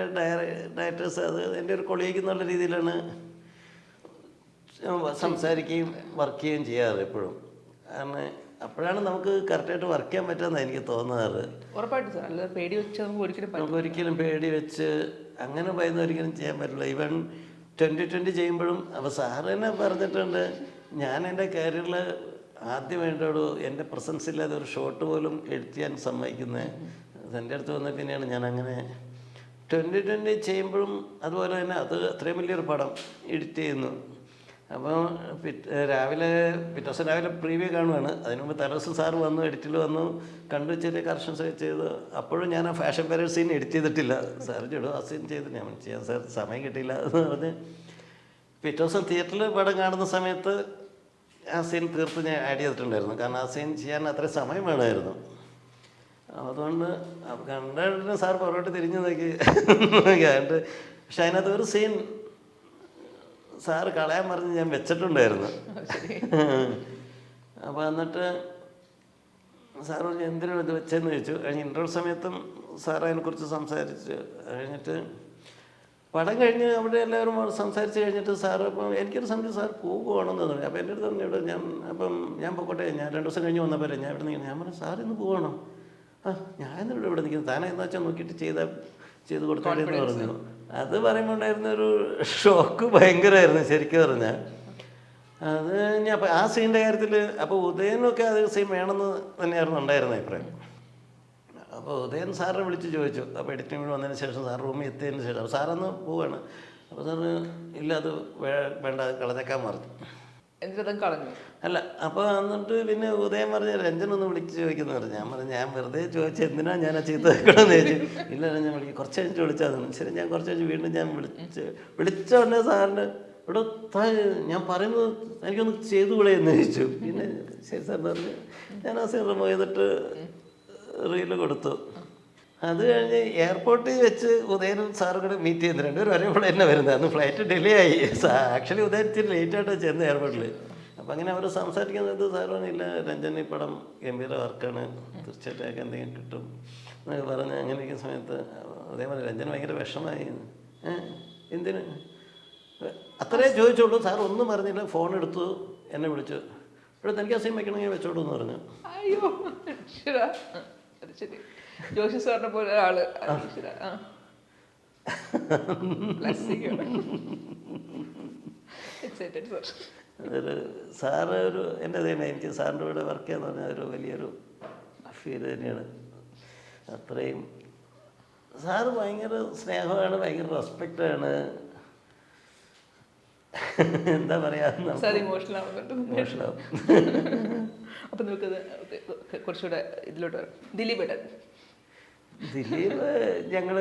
ഡയറക്ടേഴ്സ് അത് എൻ്റെ ഒരു കൊളീഗ് എന്നുള്ള രീതിയിലാണ് സംസാരിക്കുകയും വർക്ക് ചെയ്യുകയും ചെയ്യാറ് എപ്പോഴും. കാരണം അപ്പോഴാണ് നമുക്ക് കറക്റ്റായിട്ട് വർക്ക് ചെയ്യാൻ പറ്റുമെന്നാണ് എനിക്ക് തോന്നാറ്. ഉറപ്പായിട്ടും സാർ, അല്ല പേടി വെച്ച് നമുക്ക് ഒരിക്കലും പേടി വെച്ച് അങ്ങനെ ഭയന്ന് ഒരിക്കലും ചെയ്യാൻ പറ്റില്ല. ഈവൻ 2020 ചെയ്യുമ്പോഴും അപ്പോൾ സാറ് തന്നെ പറഞ്ഞിട്ടുണ്ട്, ഞാൻ എൻ്റെ കരിയറിൽ ആദ്യമായിട്ടോട് എൻ്റെ പ്രസൻസ് ഇല്ലാതെ ഒരു ഷോട്ട് പോലും എഡിറ്റ് ചെയ്യാൻ സമ്മതിക്കുന്നത് എൻ്റെ അടുത്ത് വന്ന പിന്നെയാണ്. ഞാൻ അങ്ങനെ 2020 ചെയ്യുമ്പോഴും അതുപോലെ തന്നെ അത് അത്രയും വലിയൊരു പടം എഡിറ്റ് ചെയ്യുന്നു. അപ്പോൾ പിറ്റേ ദിവസം രാവിലെ പ്രീവ്യൂ കാണുവാണ്. അതിന് മുമ്പ് തലേദിവസം സാറ് വന്നു, എഡിറ്റിൽ വന്നു, കണ്ടു, ചെറിയ കറക്ഷൻസ് ചെയ്ത്. അപ്പോഴും ഞാൻ ആ ഫാഷൻ പരേഡ് സീൻ എഡിറ്റ് ചെയ്തിട്ടില്ല. സാറ് ചേടും ആ സീൻ ചെയ്ത് ഞാൻ ചെയ്യാൻ സാർ സമയം കിട്ടിയില്ല എന്ന് പറഞ്ഞ് പിറ്റേ ദിവസം തിയേറ്ററിൽ പടം കാണുന്ന സമയത്ത് ആ സീൻ തീർത്ത് ഞാൻ ആഡ് ചെയ്തിട്ടുണ്ടായിരുന്നു. കാരണം ആ സീൻ ചെയ്യാൻ അത്രയും സമയം വേണമായിരുന്നു. അതുകൊണ്ട് കണ്ടിട്ട് സാർ പുറകോട്ട് തിരിഞ്ഞു നോക്കി കണ്ട്. പക്ഷെ അതിനകത്ത് ഒരു സീൻ സാറ് കളയാൻ പറഞ്ഞ് ഞാൻ വെച്ചിട്ടുണ്ടായിരുന്നു. അപ്പോൾ എന്നിട്ട് സാർ പറഞ്ഞ് എന്തിനാണ് ഇത് വെച്ചതെന്ന് ചോദിച്ചു. കഴിഞ്ഞ് ഇൻ്റർവ്യൂ സമയത്തും സാർ അതിനെക്കുറിച്ച് സംസാരിച്ച് കഴിഞ്ഞിട്ട് പടം കഴിഞ്ഞ് അവിടെ എല്ലാവരും സംസാരിച്ച് കഴിഞ്ഞിട്ട് സാറ് അപ്പം എനിക്കൊരു സംശയം, സാർ പോകുവാണെന്ന് പറഞ്ഞു. അപ്പോൾ എൻ്റെ അടുത്ത് പറഞ്ഞു ഇവിടെ ഞാൻ പൊക്കോട്ടെ, ഞാൻ 2 ദിവസം കഴിഞ്ഞ് വന്നപ്പോൾ ഞാൻ ഇവിടെ നിൽക്കണം. ഞാൻ പറഞ്ഞു സാർ ഇന്ന് പോകണോ? ഞാനിവിടെ ഇവിടെ നിൽക്കുന്നത്, താനെ എന്താ വെച്ചാൽ നോക്കിയിട്ട് ചെയ്ത് കൊടുത്തോളെന്ന് പറഞ്ഞു. അത് പറയുമ്പോൾ ഉണ്ടായിരുന്നൊരു ഷോക്ക് ഭയങ്കരമായിരുന്നു ശരിക്കും പറഞ്ഞാൽ. അത് ഞാൻ ആ സീനിൻ്റെ കാര്യത്തിൽ അപ്പോൾ ഉദയനൊക്കെ അത് സീൻ വേണമെന്ന് തന്നെയായിരുന്നു ഉണ്ടായിരുന്ന അഭിപ്രായം. അപ്പോൾ ഉദയൻ സാറിനെ വിളിച്ച് ചോദിച്ചു. അപ്പോൾ എഡിറ്റിംഗ് കൂടെ വന്നതിന് ശേഷം സാർ റൂമിൽ എത്തിയതിന് ശേഷം അപ്പോൾ സാറന്ന് പോവുകയാണ്. അപ്പോൾ സാറ് ഇല്ല അത് വേണ്ട കളഞ്ഞേക്കാൻ പറഞ്ഞു. എന്നിട്ട് കളഞ്ഞു. അല്ല അപ്പോൾ എന്നിട്ട് പിന്നെ ഉദയം പറഞ്ഞ് രഞ്ജനൊന്ന് വിളിച്ച് ചോദിക്കുന്നു പറഞ്ഞു. ഞാൻ പറഞ്ഞു ഞാൻ വെറുതെ ചോദിച്ചാൽ എന്തിനാ ഞാൻ ആ ചീത്ത വെക്കണമെന്ന് ചോദിച്ചു. ഇല്ല ഞാൻ വിളിക്കും, കുറച്ച് കഴിഞ്ഞിട്ട് വിളിച്ചാൽ ശരി. ഞാൻ കുറച്ച് കഴിഞ്ഞ് വീണ്ടും ഞാൻ വിളിച്ച ഉടനെ സാറിന് ഇവിടെ ഞാൻ പറയുന്നത് എനിക്കൊന്ന് ചെയ്തു കൂടെ എന്ന് ചോദിച്ചു. പിന്നെ ശരി സാറിന് പറഞ്ഞ് ഞാൻ ആ സീൻ റിമൂവ് ചെയ്തിട്ട് റീല് കൊടുത്തു. അത് കഴിഞ്ഞ് എയർപോർട്ടിൽ വെച്ച് ഉദയനും സാറും കൂടെ മീറ്റ് ചെയ്യുന്നു. രണ്ടുപേരും ഒരേപോലെ തന്നെ വരുന്നത്. അന്ന് ഫ്ലൈറ്റ് ഡിലേ ആയി. ആക്ച്വലി ഉദയൻ ഇത്തിരി ലേറ്റായിട്ടാണ് ചെന്ന് എയർപോർട്ടിൽ. അപ്പം അങ്ങനെ അവർ സംസാരിക്കുന്നത് സാറ് പറഞ്ഞില്ല രഞ്ജൻ ഈ പടം ഗംഭീര വർക്കാണ്, തീർച്ചയായിട്ടും ഒക്കെ എന്തെങ്കിലും കിട്ടും എന്നൊക്കെ പറഞ്ഞ് അങ്ങനെ ഇരിക്കുന്ന സമയത്ത് അതേപോലെ രഞ്ജൻ ഭയങ്കര വിഷമായി. എന്തിന് അത്രേ ചോദിച്ചോളൂ. സാർ ഒന്നും പറഞ്ഞില്ല. ഫോൺ എടുത്തു എന്നെ വിളിച്ചു. ഇവിടെ തനിക്ക് അസീം വെക്കണമെങ്കിൽ വെച്ചോളൂ എന്ന് പറഞ്ഞു. അയ്യോ ശരി. ജോഷി സാറിനെ പോലെ ഒരാള് അതൊരു സാറ് ഒരു എൻ്റെ തന്നെ എനിക്ക് സാറിൻ്റെ കൂടെ വർക്ക് ചെയ്യാന്ന് പറഞ്ഞാൽ ഒരു വലിയൊരു ഫീൽ തന്നെയാണ്. അത്രയും സാറ് ഭയങ്കര സ്നേഹമാണ്, ഭയങ്കര റെസ്പെക്റ്റാണ്. എന്താ പറയാ ഇമോഷണൽ ആവും. അപ്പം നമുക്കത് കുറച്ചുകൂടെ ഇതിലോട്ട് ദിലീപ് ഞങ്ങൾ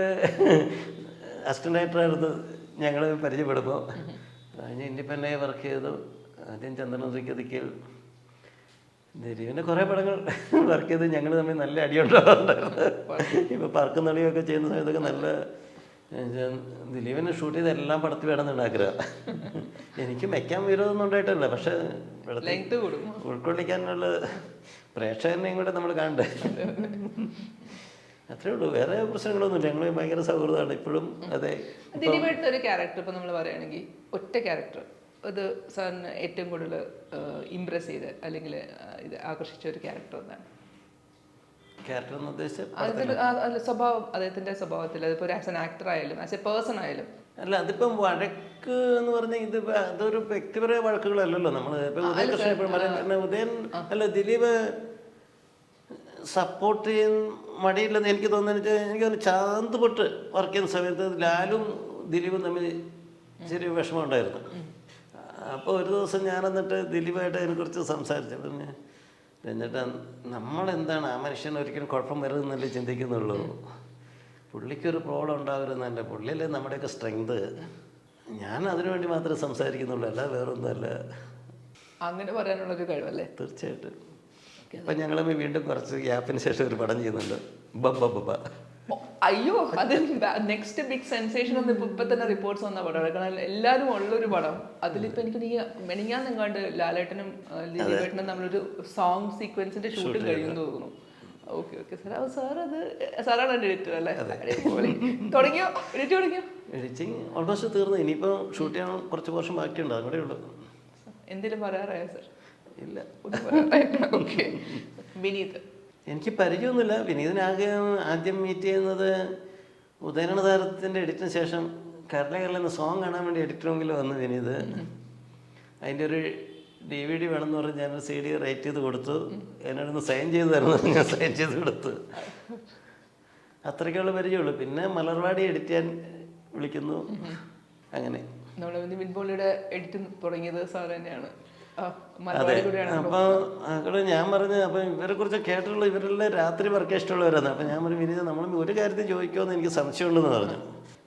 അസിസ്റ്റൻ്റ് ഡയറക്ടറായിരുന്നു. ഞങ്ങൾ പരിചയപ്പെടുമ്പോൾ കഴിഞ്ഞ് ഇൻഡിപെൻഡൻ്റായി വർക്ക് ചെയ്തു. ആദ്യം ചന്ദ്രനദിക്കതിക്കൽ ദിലീപിൻ്റെ കുറേ പടങ്ങൾ വർക്ക് ചെയ്ത് ഞങ്ങൾ തമ്മിൽ നല്ല അടിയുണ്ടാവാറുണ്ടായിരുന്നു. ഇപ്പോൾ പറക്കും നളിയൊക്കെ ചെയ്യുന്ന സമയത്തൊക്കെ നല്ല ദിലീപിനെ ഷൂട്ട് ചെയ്ത് എല്ലാം പടത്തിൽ വേണമെന്ന് ആഗ്രഹം. എനിക്ക് വെക്കാൻ വിരോധമൊന്നും ഉണ്ടായിട്ടല്ല, പക്ഷെ ഉൾക്കൊള്ളിക്കാനുള്ള പ്രേക്ഷകനെയും കൂടെ നമ്മൾ കാണണ്ടേ. അത്രേ ഉള്ളൂ, വേറെ പ്രശ്നങ്ങളൊന്നുമില്ല. ഞങ്ങൾ ഭയങ്കര സൗഹൃദമാണ് ഇപ്പോഴും. അതെ, ദിലീപായിട്ട് ഒരു ക്യാരക്ടർ ഇപ്പം നമ്മൾ പറയുകയാണെങ്കിൽ ഒറ്റ ക്യാരക്ടർ അത് സാറിന് ഏറ്റവും കൂടുതൽ ഇംപ്രസ് ചെയ്ത് അല്ലെങ്കിൽ ഇത് ആകർഷിച്ച ഒരു ക്യാരക്ടർ എന്താണ്? ക്യാരക്ടർ എന്ന് ഉദ്ദേശിച്ച സ്വഭാവം, അദ്ദേഹത്തിന്റെ സ്വഭാവത്തിൽ അതിപ്പോൾ ആസ് എൻ ആക്ടർ ആയാലും ആസ് എ പേഴ്സൺ ആയാലും. അല്ല, അതിപ്പം വഴക്ക് എന്ന് പറഞ്ഞാൽ ഇത് അതൊരു വ്യക്തിപരമായ വഴക്കുകളല്ലല്ലോ. നമ്മൾ ഇപ്പം ഉദയകൃഷ്ണൻ എപ്പോഴും പറയുന്നത് ഉദയൻ അല്ല ദിലീപ് സപ്പോർട്ട് ചെയ്യാൻ മടിയില്ലെന്ന് എനിക്ക് തോന്നുന്നത്. എനിക്കൊന്ന് ചാന്ത് പൊട്ട് വർക്ക് ചെയ്യുന്ന സമയത്ത് ലാലും ദിലീപും തമ്മിൽ ചെറിയ വിഷമം ഉണ്ടായിരുന്നു. അപ്പോൾ ഒരു ദിവസം ഞാൻ എന്നിട്ട് ദിലീപായിട്ട് അതിനെക്കുറിച്ച് സംസാരിച്ചു. പിന്നെ എന്നിട്ട് നമ്മളെന്താണ് ആ മനുഷ്യൻ ഒരിക്കലും കുഴപ്പം വരുന്നല്ലേ ചിന്തിക്കുന്നുള്ളൂ. പുള്ളിക്കൊരു പ്രോബ്ലം ഉണ്ടാവരുന്നല്ല, പുള്ളിയല്ലേ നമ്മുടെയൊക്കെ സ്ട്രെങ്ത്. ഞാൻ അതിനുവേണ്ടി മാത്രമേ സംസാരിക്കുന്നുള്ളൂ, അല്ല വേറൊന്നുമല്ല. അങ്ങനെ പറയാനുള്ളൊരു കഴിവല്ലേ? തീർച്ചയായിട്ടും. ഇപ്പം ഞങ്ങൾ വീണ്ടും കുറച്ച് ഗ്യാപ്പിന് ശേഷം ഒരു പടം ചെയ്യുന്നുണ്ട്, ബബ്ബ. അയ്യോ, അത് നെക്സ്റ്റ് ബിഗ് സെൻസേഷൻ എന്ന് ഇപ്പൊ തന്നെ റിപ്പോർട്ട്സ് വന്ന പടമാണ്. കാരണം എല്ലാവരും ഉള്ളൊരു പടം. അതിലിപ്പോൾ എനിക്ക് മെനിങ്ങാന്നെങ്ങാണ്ട് ലാലേട്ടനും ദിലീപേട്ടനും നമ്മളൊരു സോങ് സീക്വൻസിന്റെ ഷൂട്ടിംഗ് കഴിയുമെന്ന് തോന്നുന്നു. Okay okay sir. അപ്പോൾ സാർ അത് സാറാണ് എൻ്റെ എഡിറ്റർ അല്ലേ? തുടങ്ങിയോ? എഡിറ്റ് തുടങ്ങിയോ? എഡിറ്റിങ് ഓൾമോസ്റ്റ് തീർന്നു. ഇനിയിപ്പോൾ ഷൂട്ട് ചെയ്യാൻ കുറച്ച് വർഷം ബാക്കിയുണ്ട്, അങ്ങോട്ടേ ഉള്ളൂ. എന്തെങ്കിലും പറയാറായോ സാർ? ഇല്ല. ഓക്കെ. വിനീത് എനിക്ക് പരിചയമൊന്നുമില്ല. വിനീതിനാകെ ആദ്യം മീറ്റ് ചെയ്യുന്നത് ഉദയനണ താരത്തിൻ്റെ എഡിറ്റിന് ശേഷം കേരള എന്ന സോങ് കാണാൻ വേണ്ടി എഡിറ്റ് റൂമിൽ വന്നു വിനീത്. അതിൻ്റെ ഒരു DVD വേണമെന്ന് പറഞ്ഞ് ഞാനൊരു CD റൈറ്റ് ചെയ്ത് കൊടുത്തു. എന്നോടൊന്ന് സൈൻ ചെയ്ത് തരണം, ഞാൻ സൈൻ ചെയ്ത് കൊടുത്തു. അത്രയ്ക്കുള്ള പരിചയമുള്ളൂ. പിന്നെ മലർവാടി എഡിറ്റ് ചെയ്യാൻ വിളിക്കുന്നു. അങ്ങനെ നിവിൻ പോളിയുടെ എഡിറ്റ് തുടങ്ങിയത് സാർ തന്നെയാണ്. അതെ. അപ്പോൾ അവിടെ ഞാൻ പറഞ്ഞു, അപ്പം ഇവരെ കുറിച്ച് കേട്ടിട്ടുള്ള ഇവരെല്ലാം രാത്രി വർക്ക് ഇഷ്ടമുള്ളവരാണ്. അപ്പം ഞാൻ പറഞ്ഞു വിനീത നമ്മൾ ഒരു കാര്യത്തിൽ ചോദിക്കുമെന്ന് എനിക്ക് സംശയമുണ്ടെന്ന് പറഞ്ഞു.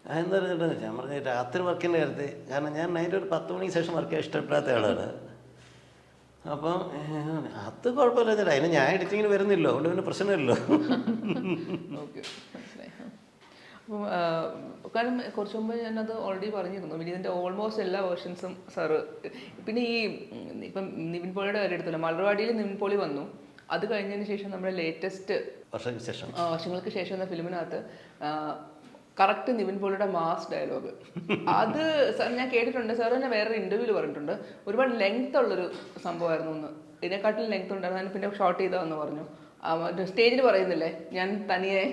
അതെന്താ പറഞ്ഞിട്ട് ഞാൻ പറഞ്ഞു രാത്രി വർക്കിൻ്റെ കാര്യത്തിൽ. കാരണം ഞാൻ നൈറ്റ് ഒരു 10 മണിക്ക് ശേഷം വർക്ക് ചെയ്യാൻ ഇഷ്ടപ്പെടാത്ത ആളാണ്. അപ്പം അത് കുഴപ്പമില്ല ചേട്ടാ, അതിന് ഞാൻ എഡിറ്റിങ്ങിന് വരുന്നില്ലോ, അതുകൊണ്ട് പിന്നെ പ്രശ്നമില്ലല്ലോ. അപ്പം കാരണം കുറച്ച് മുമ്പ് ഞാനത് ഓൾറെഡി പറഞ്ഞിരുന്നു. വിനീതിൻ്റെ ഓൾമോസ്റ്റ് എല്ലാ വേർഷൻസും സാറ്. പിന്നെ ഈ ഇപ്പം നിവിൻ പോളിയുടെ കാര്യം എടുത്തല്ലോ, മലർവാടിയിൽ നിവിൻ പോളി വന്നു. അത് കഴിഞ്ഞതിന് ശേഷം നമ്മുടെ ലേറ്റസ്റ്റ് വർഷങ്ങൾക്ക് ശേഷം എന്ന ഫിലിമിനകത്ത് കറക്റ്റ് നിവിൻ പോളിയുടെ മാസ് ഡയലോഗ് അത് സാർ ഞാൻ കേട്ടിട്ടുണ്ട്. സാർ തന്നെ വേറൊരു ഇൻ്റർവ്യൂവിൽ പറഞ്ഞിട്ടുണ്ട് ഒരുപാട് ലെങ്ത് ഉള്ളൊരു സംഭവമായിരുന്നു എന്ന്. ഇതിനെക്കാട്ടിലും ലെങ്ത് ഉണ്ടായിരുന്നു. അതിന് പിന്നെ ഷോർട്ട് ചെയ്തതെന്ന് പറഞ്ഞു. സ്റ്റേജിൽ പറയുന്നില്ലേ ഞാൻ തനിയെ.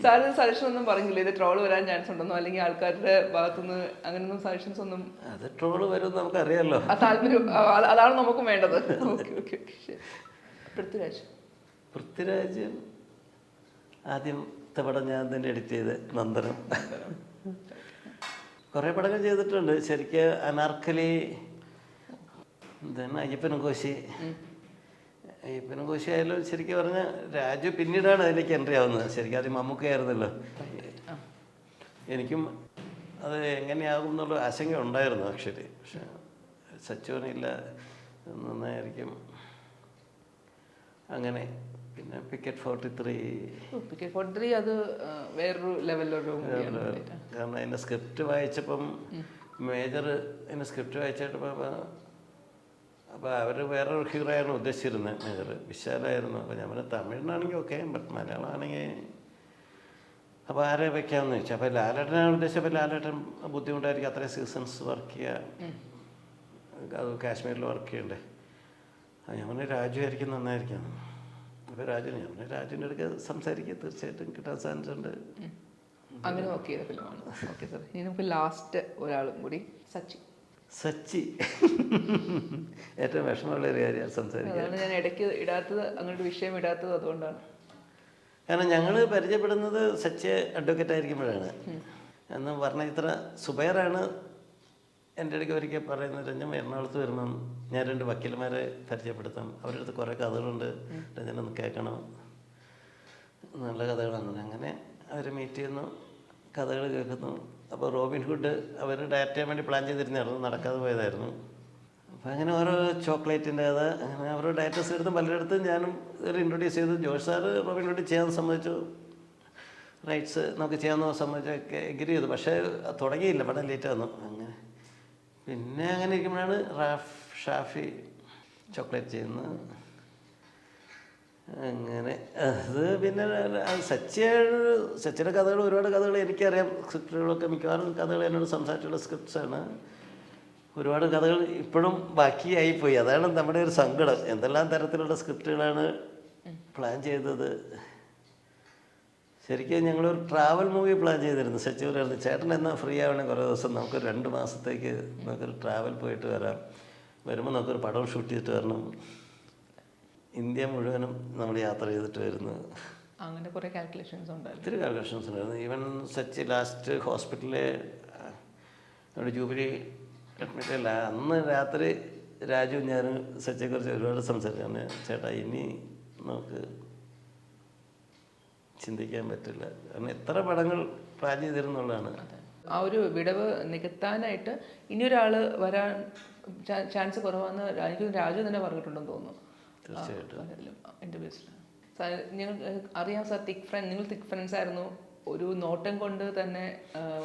സാറ് സജഷൻ ഒന്നും പറഞ്ഞില്ല ഇത് ട്രോള് വരാൻ ചാൻസ് ഉണ്ടെന്നോ അല്ലെങ്കിൽ ആൾക്കാരുടെ ഭാഗത്തുനിന്ന് അങ്ങനെയൊന്നും സജഷൻസ് ഒന്നും? അത് ട്രോള് വരും നമുക്കറിയാമല്ലോ. ആ താല്പര്യം അതാണ് നമുക്കും വേണ്ടത്. Okay okay okay. ശരി. പൃഥ്വിരാജ് ആദ്യത്തെ പടം ഞാൻ തന്നെ എഡിറ്റ് ചെയ്ത് നന്ദനം. കുറേ പടങ്ങൾ ചെയ്തിട്ടുണ്ട്. ശരിക്കും അനാർക്കലി, then അയ്യപ്പനും കോശി. അയ്യപ്പനും കോശി ആയാലും ശരിക്കും പറഞ്ഞാൽ രാജു പിന്നീടാണ് അതിലേക്ക് എൻട്രി ആവുന്നത്. ശരിക്കും ആദ്യം മമ്മൂക്കയായിരുന്നല്ലോ. എനിക്കും അത് എങ്ങനെയാകും എന്നുള്ള ആശങ്ക ഉണ്ടായിരുന്നു ആക്ച്വലി. പക്ഷെ സച്ചുവിനില്ല, നന്നായിരിക്കും. അങ്ങനെ പിന്നെ പിക്കറ്റ് 43 അത് വേറൊരു ലെവലിലൊരു മൂവിയാണ്. കാരണം അതിൻ്റെ സ്ക്രിപ്റ്റ് വായിച്ചപ്പം മേജർ അതിൻ്റെ സ്ക്രിപ്റ്റ് വായിച്ചിട്ടപ്പോൾ അപ്പോൾ അവർ വേറൊരു ഹീറോയാണ് ഉദ്ദേശിച്ചിരുന്നത്. മേജർ വിശാലായിരുന്നു. അപ്പോൾ ഞാൻ പറഞ്ഞ തമിഴിനാണെങ്കിൽ ഓക്കെ, ബട്ട് മലയാളം ആണെങ്കിൽ അപ്പോൾ ആരെ വെക്കാമെന്ന് ചോദിച്ചു. അപ്പോൾ ലാലേട്ടനാണ് ഉദ്ദേശിച്ചത്. അപ്പോൾ ലാലേട്ടൻ ബുദ്ധിമുട്ടായിരിക്കും, അത്രയും സീസൺസ് വർക്ക് ചെയ്യുക, അത് കാശ്മീരിൽ വർക്ക് ചെയ്യണ്ടേ. ഞാൻ പറഞ്ഞ രാജു ആയിരിക്കും നന്നായിരിക്കും. അപ്പോൾ ഞാൻ രാജുവിൻ്റെ അടുത്ത് സംസാരിക്കുക, തീർച്ചയായിട്ടും കിട്ടാൻ ചാൻസ് ഉണ്ട്. അങ്ങനെ വർക്ക് ചെയ്ത ഫിലിമാണ്. ഓക്കെ സാർ, ഇനി നമുക്ക് ലാസ്റ്റ് ഒരാളും കൂടി, സച്ചി. ഏറ്റവും വിഷമമുള്ള ഒരു കാര്യമാണ് സംസാരിക്കുക. അതാണ് ഞാൻ ഇടയ്ക്ക് ഇടാത്തത്, അങ്ങോട്ട് വിഷയം ഇടാത്തത് അതുകൊണ്ടാണ്. കാരണം ഞങ്ങൾ പരിചയപ്പെടുന്നത് സച്ചി അഡ്വക്കേറ്റ് ആയിരിക്കുമ്പോഴാണ്. എന്ന് പറഞ്ഞാൽ ഇത്ര സുബൈറാണ് എൻ്റെ ഇടയ്ക്ക് ഒരിക്കൽ പറയുന്നത്, രഞ്ജൻ എറണാകുളത്ത് വരുമ്പം ഞാൻ 2 വക്കീലന്മാരെ പരിചയപ്പെടുത്താം, അവരുടെ അടുത്ത് കുറേ കഥകളുണ്ട്, രഞ്ജനൊന്ന് കേൾക്കണം, നല്ല കഥകളാണ്. അങ്ങനെ അവർ മീറ്റ് ചെയ്യുന്നു, കഥകൾ കേൾക്കുന്നു. അപ്പോൾ റോബിൻഹുഡ് അവർ ഡയറക്റ്റ് ചെയ്യാൻ വേണ്ടി പ്ലാൻ ചെയ്തിരുന്നായിരുന്നു, നടക്കാതെ പോയതായിരുന്നു. അപ്പോൾ അങ്ങനെ ഓരോ ചോക്ലേറ്റിൻ്റെ കഥ, അങ്ങനെ ഓരോ ഡയറക്ടേഴ്സ് എടുത്തും പലയിടത്തും ഞാനും ഒരു ഇൻട്രൊഡ്യൂസ് ചെയ്തു. ജോഷ് സാറ് റോബിൻഹുഡ് ചെയ്യാൻ സമ്മതിച്ചു, റൈറ്റ്സ് നമുക്ക് ചെയ്യാമെന്ന് സമ്മതിച്ചൊക്കെ എഗ്രി ചെയ്തു. പക്ഷേ തുടങ്ങിയില്ല, പടം ലേറ്റ് വന്നു. അങ്ങനെ പിന്നെ അങ്ങനെ ഇരിക്കുമ്പോഴാണ് ഷാഫി ചോക്ലേറ്റ് ചെയ്യുന്നത്. അങ്ങനെ അത് പിന്നെ സച്ചിയുടെ കഥകൾ, ഒരുപാട് കഥകൾ എനിക്കറിയാം. സ്ക്രിപ്റ്റുകളൊക്കെ മിക്കവാറും കഥകൾ എന്നോട് സംസാരിച്ചുള്ള സ്ക്രിപ്റ്റ്സാണ്. ഒരുപാട് കഥകൾ ഇപ്പോഴും ബാക്കിയായിപ്പോയി. അതാണ് നമ്മുടെ ഒരു സങ്കടം. എന്തെല്ലാം തരത്തിലുള്ള സ്ക്രിപ്റ്റുകളാണ് പ്ലാൻ ചെയ്തത്. ശരിക്കും ഞങ്ങളൊരു ട്രാവൽ മൂവി പ്ലാൻ ചെയ്തിരുന്നു. സച്ചി പറയായിരുന്നു, ചേട്ടൻ എന്നാൽ ഫ്രീ ആവണമെങ്കിൽ കുറേ ദിവസം നമുക്ക് 2 മാസത്തേക്ക് നമുക്കൊരു ട്രാവൽ പോയിട്ട് വരാം, വരുമ്പോൾ നമുക്കൊരു പടം ഷൂട്ട് ചെയ്തിട്ട് വരണം. ഇന്ത്യ മുഴുവനും നമ്മൾ യാത്ര ചെയ്തിട്ട് വരുന്നു. അങ്ങനെ കുറേ കാൽക്കുലേഷൻസ് ഉണ്ടായിരുന്നു, ഒത്തിരി കാൽക്കുലേഷൻസ് ഉണ്ടായിരുന്നു. ഈവൻ സച്ചി ലാസ്റ്റ് ഹോസ്പിറ്റലിൽ അവിടെ ജൂബിലി അഡ്മിറ്റല്ല, അന്ന് രാത്രി രാജു ഞാനും സച്ചിയെക്കുറിച്ച് ഒരുപാട് സംസാരിച്ചാണ്. ചേട്ടാ ഇനി നമുക്ക് ചിന്തിക്കാൻ പറ്റില്ല, കാരണം എത്ര പടങ്ങൾ പ്ലാൻ ചെയ്തിരുന്നുള്ളതാണ്. ആ ഒരു വിടവ് നികത്താനായിട്ട് ഇനിയൊരാൾ വരാൻ ചാൻസ് കുറവാന്ന് എനിക്ക് രാജു തന്നെ പറഞ്ഞിട്ടുണ്ടെന്ന് തോന്നുന്നു. തീർച്ചയായിട്ടും ഇൻ്റർവ്യൂസിൽ ഞങ്ങൾ അറിയാം സാർ, നിങ്ങൾ തിക് ഫ്രണ്ട്സ് ആയിരുന്നു. ഒരു നോട്ടം കൊണ്ട് തന്നെ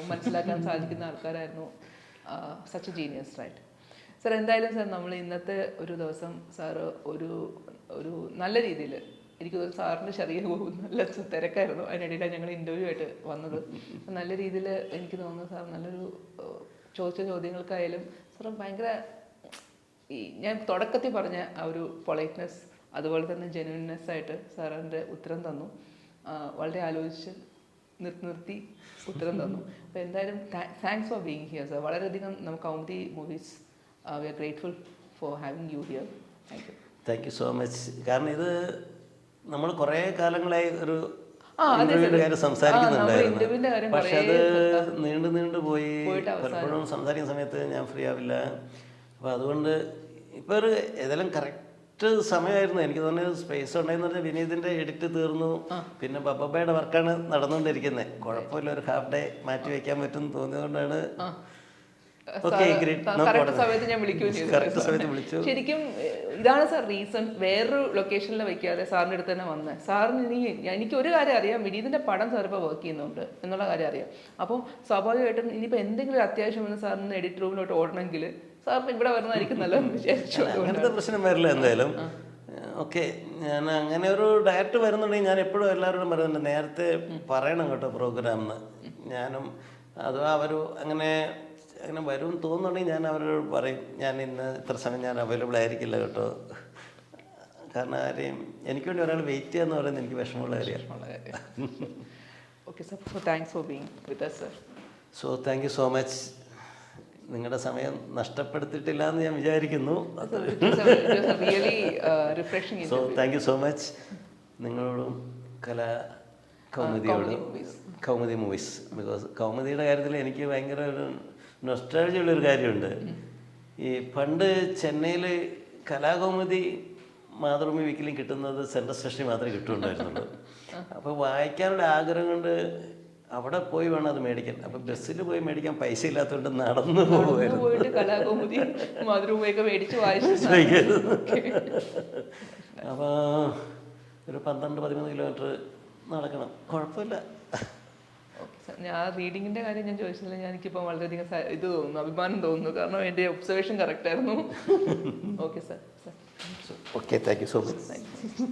മനസ്സിലാക്കാൻ സാധിക്കുന്ന ആൾക്കാരായിരുന്നു. Such genius, right sir? എന്തായാലും സാർ, നമ്മൾ ഇന്നത്തെ ഒരു ദിവസം സാറ് ഒരു നല്ല രീതിയിൽ, എനിക്ക് തോന്നുന്നു സാറിൻ്റെ ശരീരം നല്ല തിരക്കായിരുന്നു, അതിനിടയിലാണ് ഞങ്ങൾ ഇൻ്റർവ്യൂ ആയിട്ട് വന്നത്. നല്ല രീതിയിൽ എനിക്ക് തോന്നുന്നു സാർ നല്ലൊരു ചോദിച്ച ചോദ്യങ്ങൾക്കായാലും സാർ ഭയങ്കര ഞാൻ തുടക്കത്തിൽ പറഞ്ഞ ആ ഒരു പൊളൈറ്റ്നെസ്, അതുപോലെ തന്നെ ജെന്യുവിനെസ് ആയിട്ട് സാറിൻ്റെ ഉത്തരം തന്നു. വളരെ ആലോചിച്ച് നിർത്തി ഉത്തരം തന്നു. അപ്പോൾ എന്തായാലും thanks for being here sir. വളരെയധികം നമുക്ക് Kaumudi movies we R grateful four having U here. Thank you so much. കാരണം ഇത് നമ്മൾ കുറേ കാലങ്ങളായി ഒരു കാര്യം സംസാരിക്കുന്നുണ്ടായിരുന്നു, പക്ഷെ അത് നീണ്ടു പോയി. പലപ്പോഴും സംസാരിക്കുന്ന സമയത്ത് ഞാൻ ഫ്രീ ആവില്ല. അപ്പോൾ അതുകൊണ്ട് ഇപ്പോൾ ഒരു ഏതെങ്കിലും കറക്റ്റ് സമയമായിരുന്നു. എനിക്ക് തോന്നുന്നത് സ്പേസ് ഉണ്ടായെന്ന് പറഞ്ഞാൽ വിനീതിൻ്റെ എഡിറ്റ് തീർന്നു, പിന്നെ ബബ്ബയുടെ വർക്കാണ് നടന്നുകൊണ്ടിരിക്കുന്നത്. കുഴപ്പമില്ല, ഒരു ഹാഫ് ഡേ മാറ്റി വയ്ക്കാൻ പറ്റും തോന്നിയതുകൊണ്ടാണ് സമയത്ത് ഞാൻ വിളിച്ചു. ശരിക്കും ഇതാണ് സാർ റീസൺ, വേറൊരു ലൊക്കേഷനിൽ വെക്കാതെ സാറിൻ്റെ അടുത്ത് തന്നെ വന്നത്. സാറിന് എനിക്ക് ഒരു കാര്യം അറിയാം, വിനീതിൻ്റെ പടം സാർ ഇപ്പോൾ വർക്ക് ചെയ്യുന്നുണ്ട് എന്നുള്ള കാര്യം അറിയാം. അപ്പം സ്വാഭാവികമായിട്ടും ഇനിയിപ്പോൾ എന്തെങ്കിലും അത്യാവശ്യം വന്ന് സാറിന് എഡിറ്റ് റൂമിലോട്ട് ഓടണമെങ്കിൽ സാറിന് ഇവിടെ വരുന്നതായിരിക്കും നല്ലതെന്ന് വിചാരിച്ചു. അങ്ങനത്തെ പ്രശ്നം വരില്ല എന്തായാലും. ഓക്കെ, ഞാൻ അങ്ങനെ ഒരു ഡയറക്റ്റ് വരുന്നുണ്ടെങ്കിൽ ഞാൻ എപ്പോഴും എല്ലാവരോടും പറയുന്നുണ്ട്, നേരത്തെ പറയണം കേട്ടോ പ്രോഗ്രാമിന്. ഞാനും അഥവാ അവർ അങ്ങനെ വരും തോന്നുന്നുണ്ടെങ്കിൽ ഞാൻ അവരോട് പറയും, ഞാൻ ഇന്ന് ഇത്ര സമയം ഞാൻ അവൈലബിൾ ആയിരിക്കില്ല കേട്ടോ. കാരണം ആരെയും എനിക്ക് വേണ്ടി ഒരാൾ വെയിറ്റ് ചെയ്യാന്ന് പറയുന്നത് എനിക്ക് വിഷമമുള്ള കാര്യമാണ്. Okay sir, so thanks for being with us sir. So thank you so much. നിങ്ങളുടെ സമയം നഷ്ടപ്പെടുത്തിയിട്ടില്ല എന്ന് ഞാൻ വിചാരിക്കുന്നു. So thank you so much. നിങ്ങളോടും കൗമുദിയോട്, കൗമുദി മൂവീസ്. ബിക്കോസ് കൗമുദിയുടെ കാര്യത്തിൽ എനിക്ക് ഭയങ്കര ഒരു നൊസ്റ്റാൾജിയ ഉള്ളൊരു കാര്യമുണ്ട്. ഈ പണ്ട് ചെന്നൈയിൽ കലാകൗമുദി മാതൃഭൂമി വീക്കിലും കിട്ടുന്നത് സെൻട്രൽ സ്റ്റേഷനിൽ മാത്രമേ കിട്ടുന്നുണ്ടായിരുന്നുള്ളൂ. അപ്പോൾ വായിക്കാനുള്ള ആഗ്രഹം കൊണ്ട് അവിടെ പോയി വേണം അത് മേടിക്കാൻ. അപ്പോൾ ബസ്സിൽ പോയി മേടിക്കാൻ പൈസ ഇല്ലാത്തതുകൊണ്ട് നടന്നു പോകുമായിരുന്നു. പോയിട്ട് കലാകൗമുദി മാതൃഭൂമിയൊക്കെ മേടിച്ച് വായിച്ചു. അപ്പോൾ ഒരു 12-13 കിലോമീറ്റർ നടക്കണം. കുഴപ്പമില്ല. ഞാൻ റീഡിങ്ങിൻ്റെ കാര്യം ഞാൻ ചോദിച്ചില്ല. എനിക്കിപ്പോൾ വളരെയധികം ഇത് തോന്നുന്നു, അഭിമാനം തോന്നുന്നു. കാരണം എൻ്റെ ഒബ്സർവേഷൻ കറക്റ്റ് ആയിരുന്നു. Okay sir. Okay, thank you so much. Thank you.